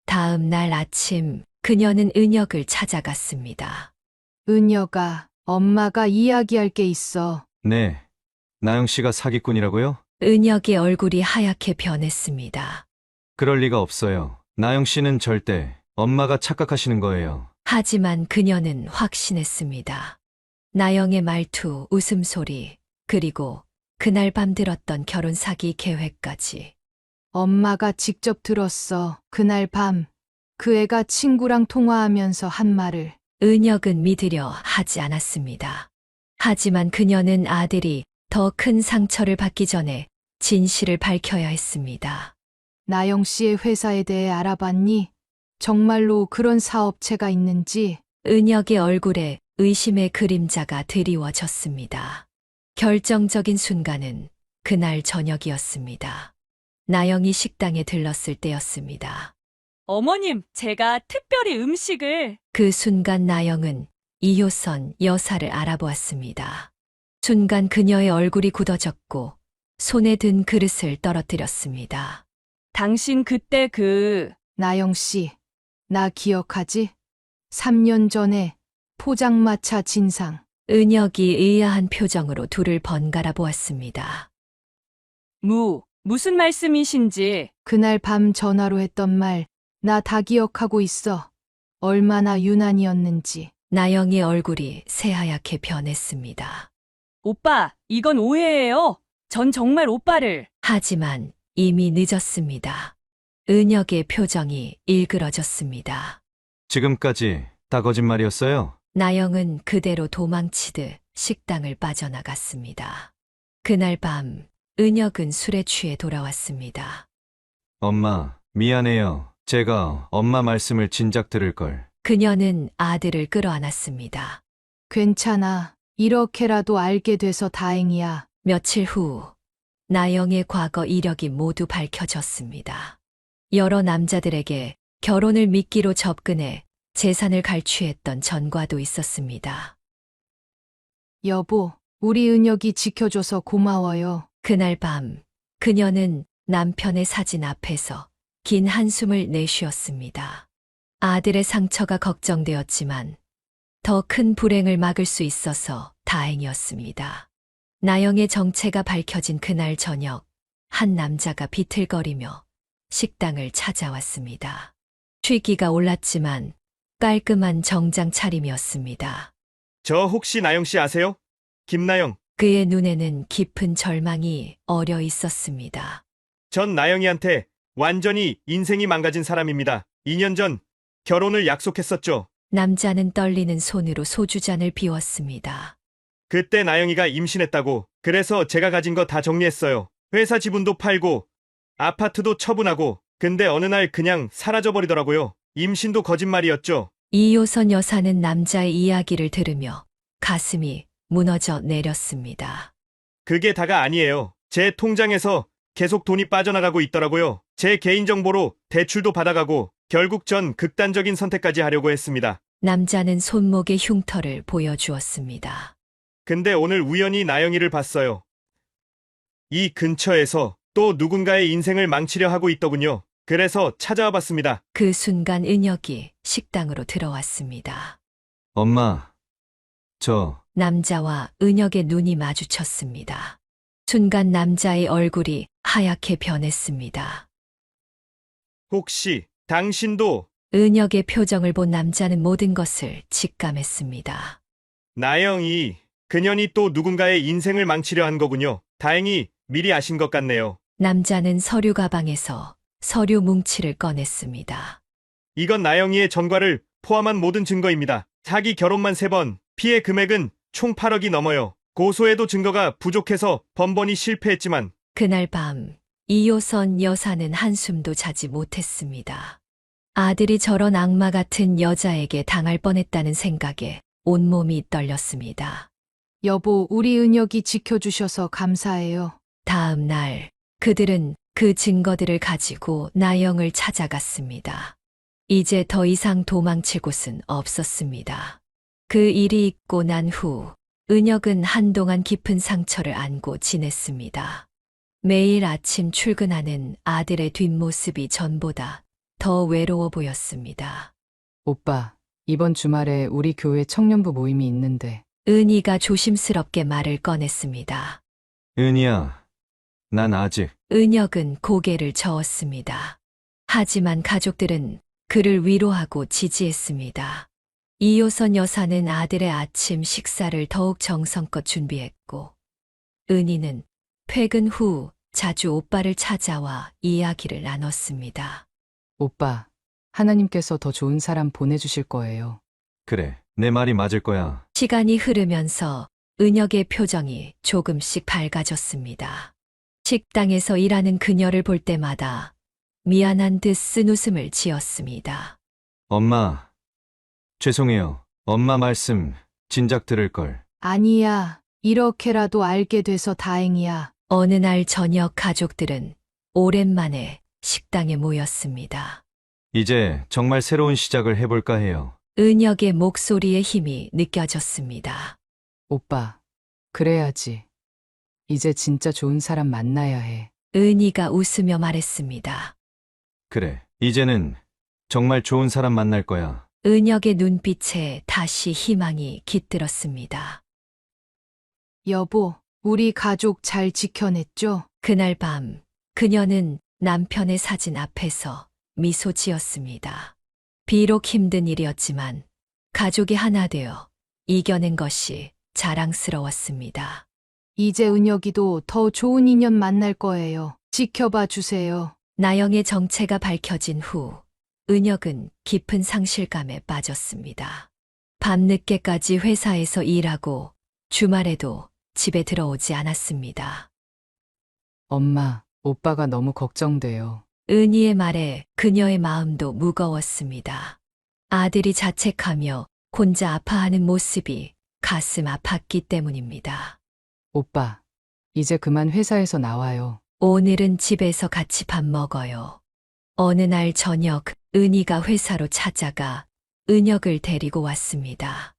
다음 날 아침 그녀는 은혁을 찾아갔습니다. 은혁아, 엄마가 이야기할 게 있어. 네, 나영 씨가 사기꾼이라고요? 은혁의 얼굴이 하얗게 변했습니다. 그럴 리가 없어요. 나영 씨는 절대 엄마가 착각하시는 거예요. 하지만 그녀는 확신했습니다. 나영의 말투, 웃음소리, 그리고 그날 밤 들었던 결혼 사기 계획까지. 엄마가 직접 들었어. 그날 밤, 그 애가 친구랑 통화하면서 한 말을. 은혁은 믿으려 하지 않았습니다. 하지만 그녀는 아들이 더 큰 상처를 받기 전에 진실을 밝혀야 했습니다. 나영 씨의 회사에 대해 알아봤니? 정말로 그런 사업체가 있는지. 은혁의 얼굴에 의심의 그림자가 드리워졌습니다. 결정적인 순간은 그날 저녁이었습니다. 나영이 식당에 들렀을 때였습니다. 어머님, 제가 특별히 음식을... 그 순간 나영은 이효선 여사를 알아보았습니다. 순간 그녀의 얼굴이 굳어졌고 손에 든 그릇을 떨어뜨렸습니다. 당신 그때 나영 씨, 나 기억하지? 3년 전에 포장마차 진상. 은혁이 의아한 표정으로 둘을 번갈아 보았습니다. 무슨 말씀이신지. 그날 밤 전화로 했던 말, 나 다 기억하고 있어. 얼마나 유난이었는지. 나영의 얼굴이 새하얗게 변했습니다. 오빠, 이건 오해예요. 전 정말 오빠를... 하지만 이미 늦었습니다. 은혁의 표정이 일그러졌습니다. 지금까지 다 거짓말이었어요? 나영은 그대로 도망치듯 식당을 빠져나갔습니다. 그날 밤 은혁은 술에 취해 돌아왔습니다. 엄마, 미안해요. 제가 엄마 말씀을 진작 들을 걸. 그녀는 아들을 끌어안았습니다. 괜찮아. 이렇게라도 알게 돼서 다행이야. 며칠 후 나영의 과거 이력이 모두 밝혀졌습니다. 여러 남자들에게 결혼을 미끼로 접근해 재산을 갈취했던 전과도 있었습니다. 여보, 우리 은혁이 지켜줘서 고마워요. 그날 밤 그녀는 남편의 사진 앞에서 긴 한숨을 내쉬었습니다. 아들의 상처가 걱정되었지만 더 큰 불행을 막을 수 있어서 다행이었습니다. 나영의 정체가 밝혀진 그날 저녁, 한 남자가 비틀거리며 식당을 찾아왔습니다. 취기가 올랐지만 깔끔한 정장 차림이었습니다. 저 혹시 나영 씨 아세요? 김나영. 그의 눈에는 깊은 절망이 어려 있었습니다. 전 나영이한테 완전히 인생이 망가진 사람입니다. 2년 전 결혼을 약속했었죠. 남자는 떨리는 손으로 소주잔을 비웠습니다. 그때 나영이가 임신했다고. 그래서 제가 가진 거 다 정리했어요. 회사 지분도 팔고 아파트도 처분하고. 근데 어느 날 그냥 사라져버리더라고요. 임신도 거짓말이었죠. 이효선 여사는 남자의 이야기를 들으며 가슴이 무너져 내렸습니다. 그게 다가 아니에요. 제 통장에서 계속 돈이 빠져나가고 있더라고요. 제 개인정보로 대출도 받아가고 결국 전 극단적인 선택까지 하려고 했습니다. 남자는 손목의 흉터를 보여주었습니다. 근데 오늘 우연히 나영이를 봤어요. 이 근처에서 또 누군가의 인생을 망치려 하고 있더군요. 그래서 찾아와 봤습니다. 그 순간 은혁이 식당으로 들어왔습니다. 엄마, 저 남자와 은혁의 눈이 마주쳤습니다. 순간 남자의 얼굴이 하얗게 변했습니다. 혹시 당신도 은혁의 표정을 본 남자는 모든 것을 직감했습니다. 나영이 그년이 또 누군가의 인생을 망치려 한 거군요. 다행히 미리 아신 것 같네요. 남자는 서류 가방에서 서류 뭉치를 꺼냈습니다. 이건 나영이의 전과를 포함한 모든 증거입니다. 자기 결혼만 3번, 피해 금액은 총 8억이 넘어요. 고소해도 증거가 부족해서 번번이 실패했지만 그날 밤 이효선 여사는 한숨도 자지 못했습니다. 아들이 저런 악마 같은 여자에게 당할 뻔했다는 생각에 온몸이 떨렸습니다. 여보, 우리 은혁이 지켜주셔서 감사해요. 다음 날 그들은 그 증거들을 가지고 나영을 찾아갔습니다. 이제 더 이상 도망칠 곳은 없었습니다. 그 일이 있고 난 후 은혁은 한동안 깊은 상처를 안고 지냈습니다. 매일 아침 출근하는 아들의 뒷모습이 전보다 더 외로워 보였습니다. 오빠, 이번 주말에 우리 교회 청년부 모임이 있는데. 은희가 조심스럽게 말을 꺼냈습니다. 은희야, 난 아직. 은혁은 고개를 저었습니다. 하지만 가족들은 그를 위로하고 지지했습니다. 이효선 여사는 아들의 아침 식사를 더욱 정성껏 준비했고, 은희는 퇴근 후 자주 오빠를 찾아와 이야기를 나눴습니다. 오빠, 하나님께서 더 좋은 사람 보내주실 거예요. 그래, 내 말이 맞을 거야. 시간이 흐르면서 은혁의 표정이 조금씩 밝아졌습니다. 식당에서 일하는 그녀를 볼 때마다 미안한 듯 쓴웃음을 지었습니다. 엄마, 죄송해요. 엄마 말씀 진작 들을 걸. 아니야. 이렇게라도 알게 돼서 다행이야. 어느 날 저녁 가족들은 오랜만에 식당에 모였습니다. 이제 정말 새로운 시작을 해볼까 해요. 은혁의 목소리에 힘이 느껴졌습니다. 오빠, 그래야지. 이제 진짜 좋은 사람 만나야 해. 은희가 웃으며 말했습니다. 그래, 이제는 정말 좋은 사람 만날 거야. 은혁의 눈빛에 다시 희망이 깃들었습니다. 여보, 우리 가족 잘 지켜냈죠? 그날 밤 그녀는 남편의 사진 앞에서 미소 지었습니다. 비록 힘든 일이었지만 가족이 하나 되어 이겨낸 것이 자랑스러웠습니다. 이제 은혁이도 더 좋은 인연 만날 거예요. 지켜봐 주세요. 나영의 정체가 밝혀진 후 은혁은 깊은 상실감에 빠졌습니다. 밤늦게까지 회사에서 일하고 주말에도 집에 들어오지 않았습니다. 엄마, 오빠가 너무 걱정돼요. 은희의 말에 그녀의 마음도 무거웠습니다. 아들이 자책하며 혼자 아파하는 모습이 가슴 아팠기 때문입니다. 오빠, 이제 그만 회사에서 나와요. 오늘은 집에서 같이 밥 먹어요. 어느 날 저녁 은희가 회사로 찾아가 은혁을 데리고 왔습니다.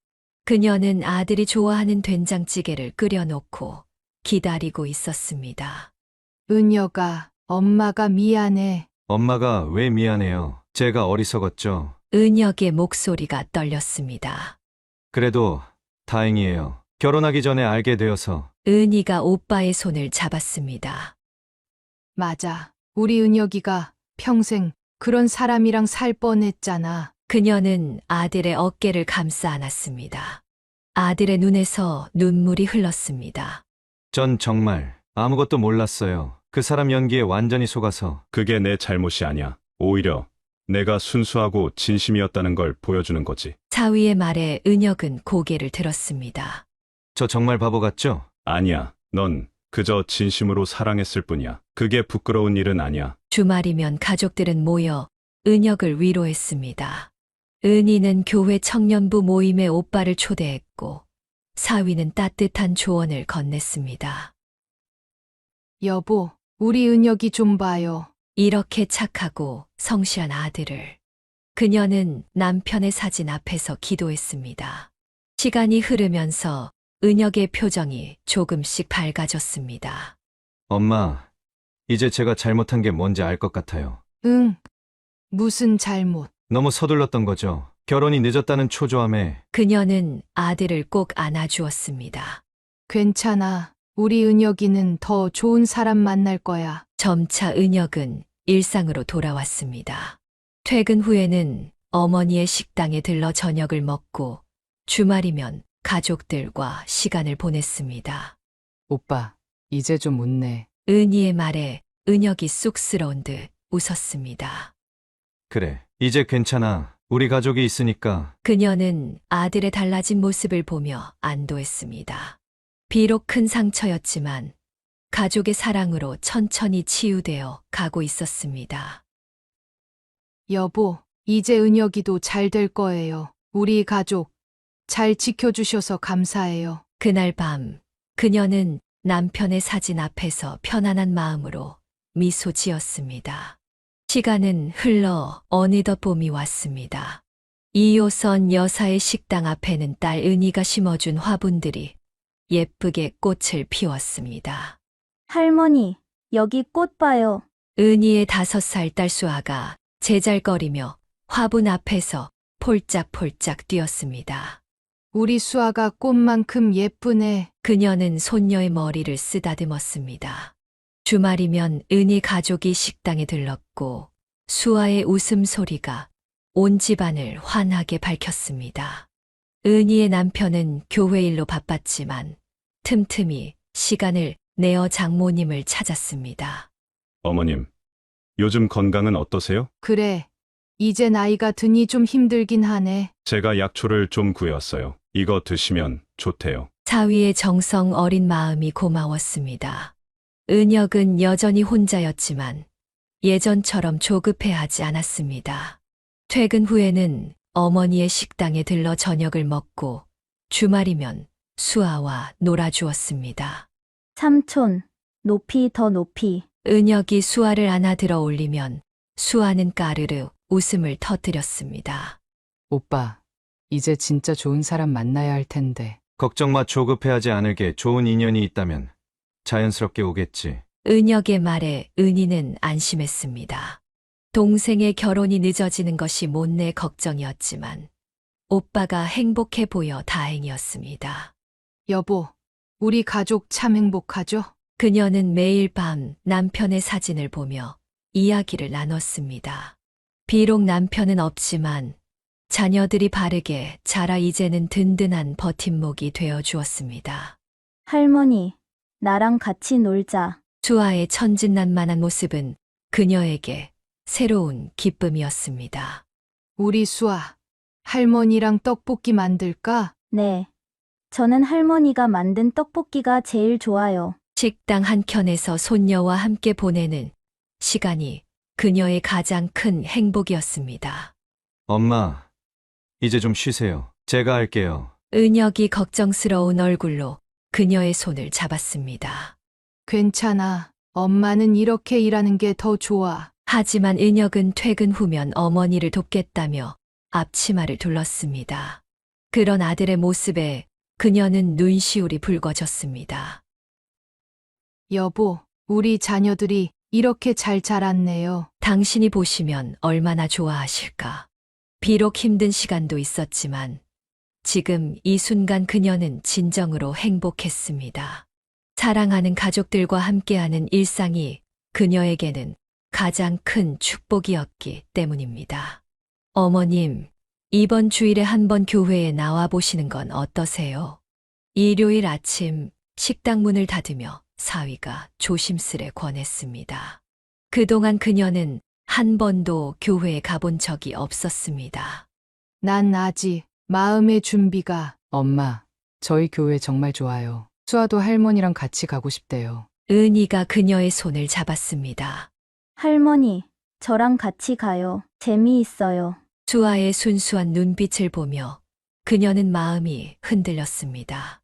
그녀는 아들이 좋아하는 된장찌개를 끓여놓고 기다리고 있었습니다. 은혁아, 엄마가 미안해. 엄마가 왜 미안해요? 제가 어리석었죠. 은혁의 목소리가 떨렸습니다. 그래도 다행이에요. 결혼하기 전에 알게 되어서. 은희가 오빠의 손을 잡았습니다. 맞아. 우리 은혁이가 평생 그런 사람이랑 살 뻔했잖아. 그녀는 아들의 어깨를 감싸 안았습니다. 아들의 눈에서 눈물이 흘렀습니다. 전 정말 아무것도 몰랐어요. 그 사람 연기에 완전히 속아서. 그게 내 잘못이 아니야. 오히려 내가 순수하고 진심이었다는 걸 보여주는 거지. 사위의 말에 은혁은 고개를 들었습니다. 저 정말 바보 같죠? 아니야. 넌 그저 진심으로 사랑했을 뿐이야. 그게 부끄러운 일은 아니야. 주말이면 가족들은 모여 은혁을 위로했습니다. 은희는 교회 청년부 모임에 오빠를 초대했고 사위는 따뜻한 조언을 건넸습니다. 여보, 우리 은혁이 좀 봐요. 이렇게 착하고 성실한 아들을. 그녀는 남편의 사진 앞에서 기도했습니다. 시간이 흐르면서 은혁의 표정이 조금씩 밝아졌습니다. 엄마, 이제 제가 잘못한 게 뭔지 알 것 같아요. 응. 무슨 잘못? 너무 서둘렀던 거죠. 결혼이 늦었다는 초조함에. 그녀는 아들을 꼭 안아주었습니다. 괜찮아. 우리 은혁이는 더 좋은 사람 만날 거야. 점차 은혁은 일상으로 돌아왔습니다. 퇴근 후에는 어머니의 식당에 들러 저녁을 먹고 주말이면 가족들과 시간을 보냈습니다. 오빠, 이제 좀 웃네. 은희의 말에 은혁이 쑥스러운 듯 웃었습니다. 그래, 이제 괜찮아. 우리 가족이 있으니까. 그녀는 아들의 달라진 모습을 보며 안도했습니다. 비록 큰 상처였지만 가족의 사랑으로 천천히 치유되어 가고 있었습니다. 여보, 이제 은혁이도 잘 될 거예요. 우리 가족 잘 지켜주셔서 감사해요. 그날 밤 그녀는 남편의 사진 앞에서 편안한 마음으로 미소 지었습니다. 시간은 흘러 어느덧 봄이 왔습니다. 2호선 여사의 식당 앞에는 딸 은희가 심어준 화분들이 예쁘게 꽃을 피웠습니다. 할머니, 여기 꽃 봐요. 은희의 5살 딸 수아가 제잘거리며 화분 앞에서 폴짝폴짝 뛰었습니다. 우리 수아가 꽃만큼 예쁘네. 그녀는 손녀의 머리를 쓰다듬었습니다. 주말이면 은희 가족이 식당에 들렀고 수아의 웃음소리가 온 집안을 환하게 밝혔습니다. 은희의 남편은 교회 일로 바빴지만 틈틈이 시간을 내어 장모님을 찾았습니다. 어머님, 요즘 건강은 어떠세요? 그래. 이제 나이가 드니 좀 힘들긴 하네. 제가 약초를 좀 구해왔어요. 이거 드시면 좋대요. 사위의 정성 어린 마음이 고마웠습니다. 은혁은 여전히 혼자였지만 예전처럼 조급해하지 않았습니다. 퇴근 후에는 어머니의 식당에 들러 저녁을 먹고 주말이면 수아와 놀아주었습니다. 삼촌, 높이 더 높이. 은혁이 수아를 안아 들어 올리면 수아는 까르르 웃음을 터뜨렸습니다. 오빠, 이제 진짜 좋은 사람 만나야 할 텐데. 걱정 마. 조급해하지 않을게. 좋은 인연이 있다면 자연스럽게 오겠지. 은혁의 말에 은희는 안심했습니다. 동생의 결혼이 늦어지는 것이 못내 걱정이었지만 오빠가 행복해 보여 다행이었습니다. 여보, 우리 가족 참 행복하죠? 그녀는 매일 밤 남편의 사진을 보며 이야기를 나눴습니다. 비록 남편은 없지만 자녀들이 바르게 자라 이제는 든든한 버팀목이 되어 주었습니다. 할머니, 나랑 같이 놀자. 수아의 천진난만한 모습은 그녀에게 새로운 기쁨이었습니다. 우리 수아, 할머니랑 떡볶이 만들까? 네. 저는 할머니가 만든 떡볶이가 제일 좋아요. 식당 한켠에서 손녀와 함께 보내는 시간이 그녀의 가장 큰 행복이었습니다. 엄마, 이제 좀 쉬세요. 제가 할게요. 은혁이 걱정스러운 얼굴로 그녀의 손을 잡았습니다. 괜찮아. 엄마는 이렇게 일하는 게 더 좋아. 하지만 은혁은 퇴근 후면 어머니를 돕겠다며 앞치마를 둘렀습니다. 그런 아들의 모습에 그녀는 눈시울이 붉어졌습니다. 여보, 우리 자녀들이 이렇게 잘 자랐네요. 당신이 보시면 얼마나 좋아하실까. 비록 힘든 시간도 있었지만 지금 이 순간 그녀는 진정으로 행복했습니다. 사랑하는 가족들과 함께하는 일상이 그녀에게는 가장 큰 축복이었기 때문입니다. 어머님, 이번 주일에 한번 교회에 나와 보시는 건 어떠세요? 일요일 아침 식당 문을 닫으며 사위가 조심스레 권했습니다. 그동안 그녀는 한 번도 교회에 가본 적이 없었습니다. 난 아직 마음의 준비가. 엄마, 저희 교회 정말 좋아요. 수아도 할머니랑 같이 가고 싶대요. 은희가 그녀의 손을 잡았습니다. 할머니, 저랑 같이 가요. 재미있어요. 수아의 순수한 눈빛을 보며 그녀는 마음이 흔들렸습니다.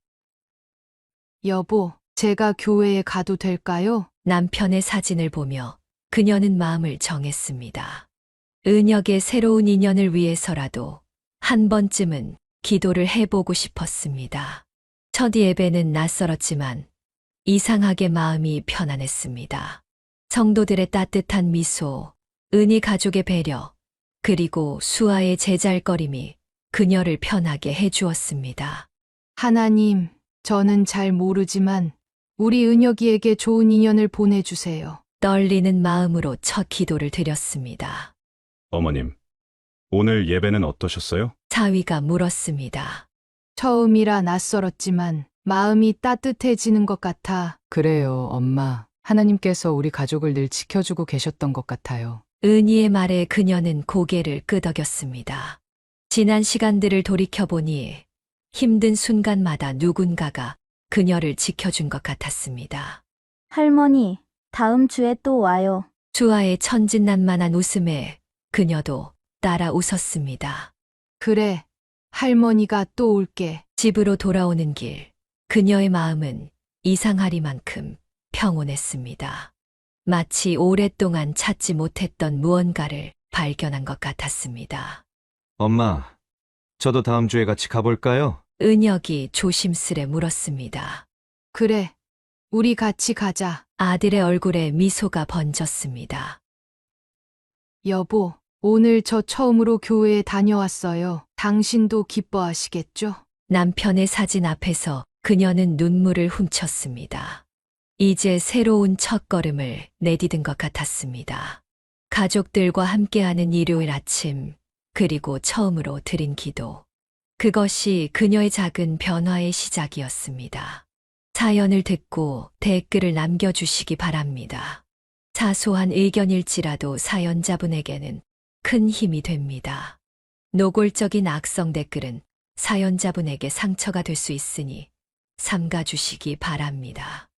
여보, 제가 교회에 가도 될까요? 남편의 사진을 보며 그녀는 마음을 정했습니다. 은혁의 새로운 인연을 위해서라도 한 번쯤은 기도를 해보고 싶었습니다. 첫 예배는 낯설었지만 이상하게 마음이 편안했습니다. 성도들의 따뜻한 미소, 은희 가족의 배려, 그리고 수아의 제잘거림이 그녀를 편하게 해주었습니다. 하나님, 저는 잘 모르지만 우리 은혁이에게 좋은 인연을 보내주세요. 떨리는 마음으로 첫 기도를 드렸습니다. 어머님, 오늘 예배는 어떠셨어요? 사위가 물었습니다. 처음이라 낯설었지만 마음이 따뜻해지는 것 같아. 그래요, 엄마. 하나님께서 우리 가족을 늘 지켜주고 계셨던 것 같아요. 은희의 말에 그녀는 고개를 끄덕였습니다. 지난 시간들을 돌이켜보니 힘든 순간마다 누군가가 그녀를 지켜준 것 같았습니다. 할머니, 다음 주에 또 와요. 수아의 천진난만한 웃음에 그녀도 따라 웃었습니다. 그래, 할머니가 또 올게. 집으로 돌아오는 길, 그녀의 마음은 이상하리만큼 평온했습니다. 마치 오랫동안 찾지 못했던 무언가를 발견한 것 같았습니다. 엄마, 저도 다음 주에 같이 가볼까요? 은혁이 조심스레 물었습니다. 그래, 우리 같이 가자. 아들의 얼굴에 미소가 번졌습니다. 여보, 오늘 저 처음으로 교회에 다녀왔어요. 당신도 기뻐하시겠죠? 남편의 사진 앞에서 그녀는 눈물을 훔쳤습니다. 이제 새로운 첫걸음을 내디딘 것 같았습니다. 가족들과 함께하는 일요일 아침, 그리고 처음으로 드린 기도. 그것이 그녀의 작은 변화의 시작이었습니다. 사연을 듣고 댓글을 남겨주시기 바랍니다. 사소한 의견일지라도 사연자분에게는 큰 힘이 됩니다. 노골적인 악성 댓글은 사연자분에게 상처가 될 수 있으니 삼가주시기 바랍니다.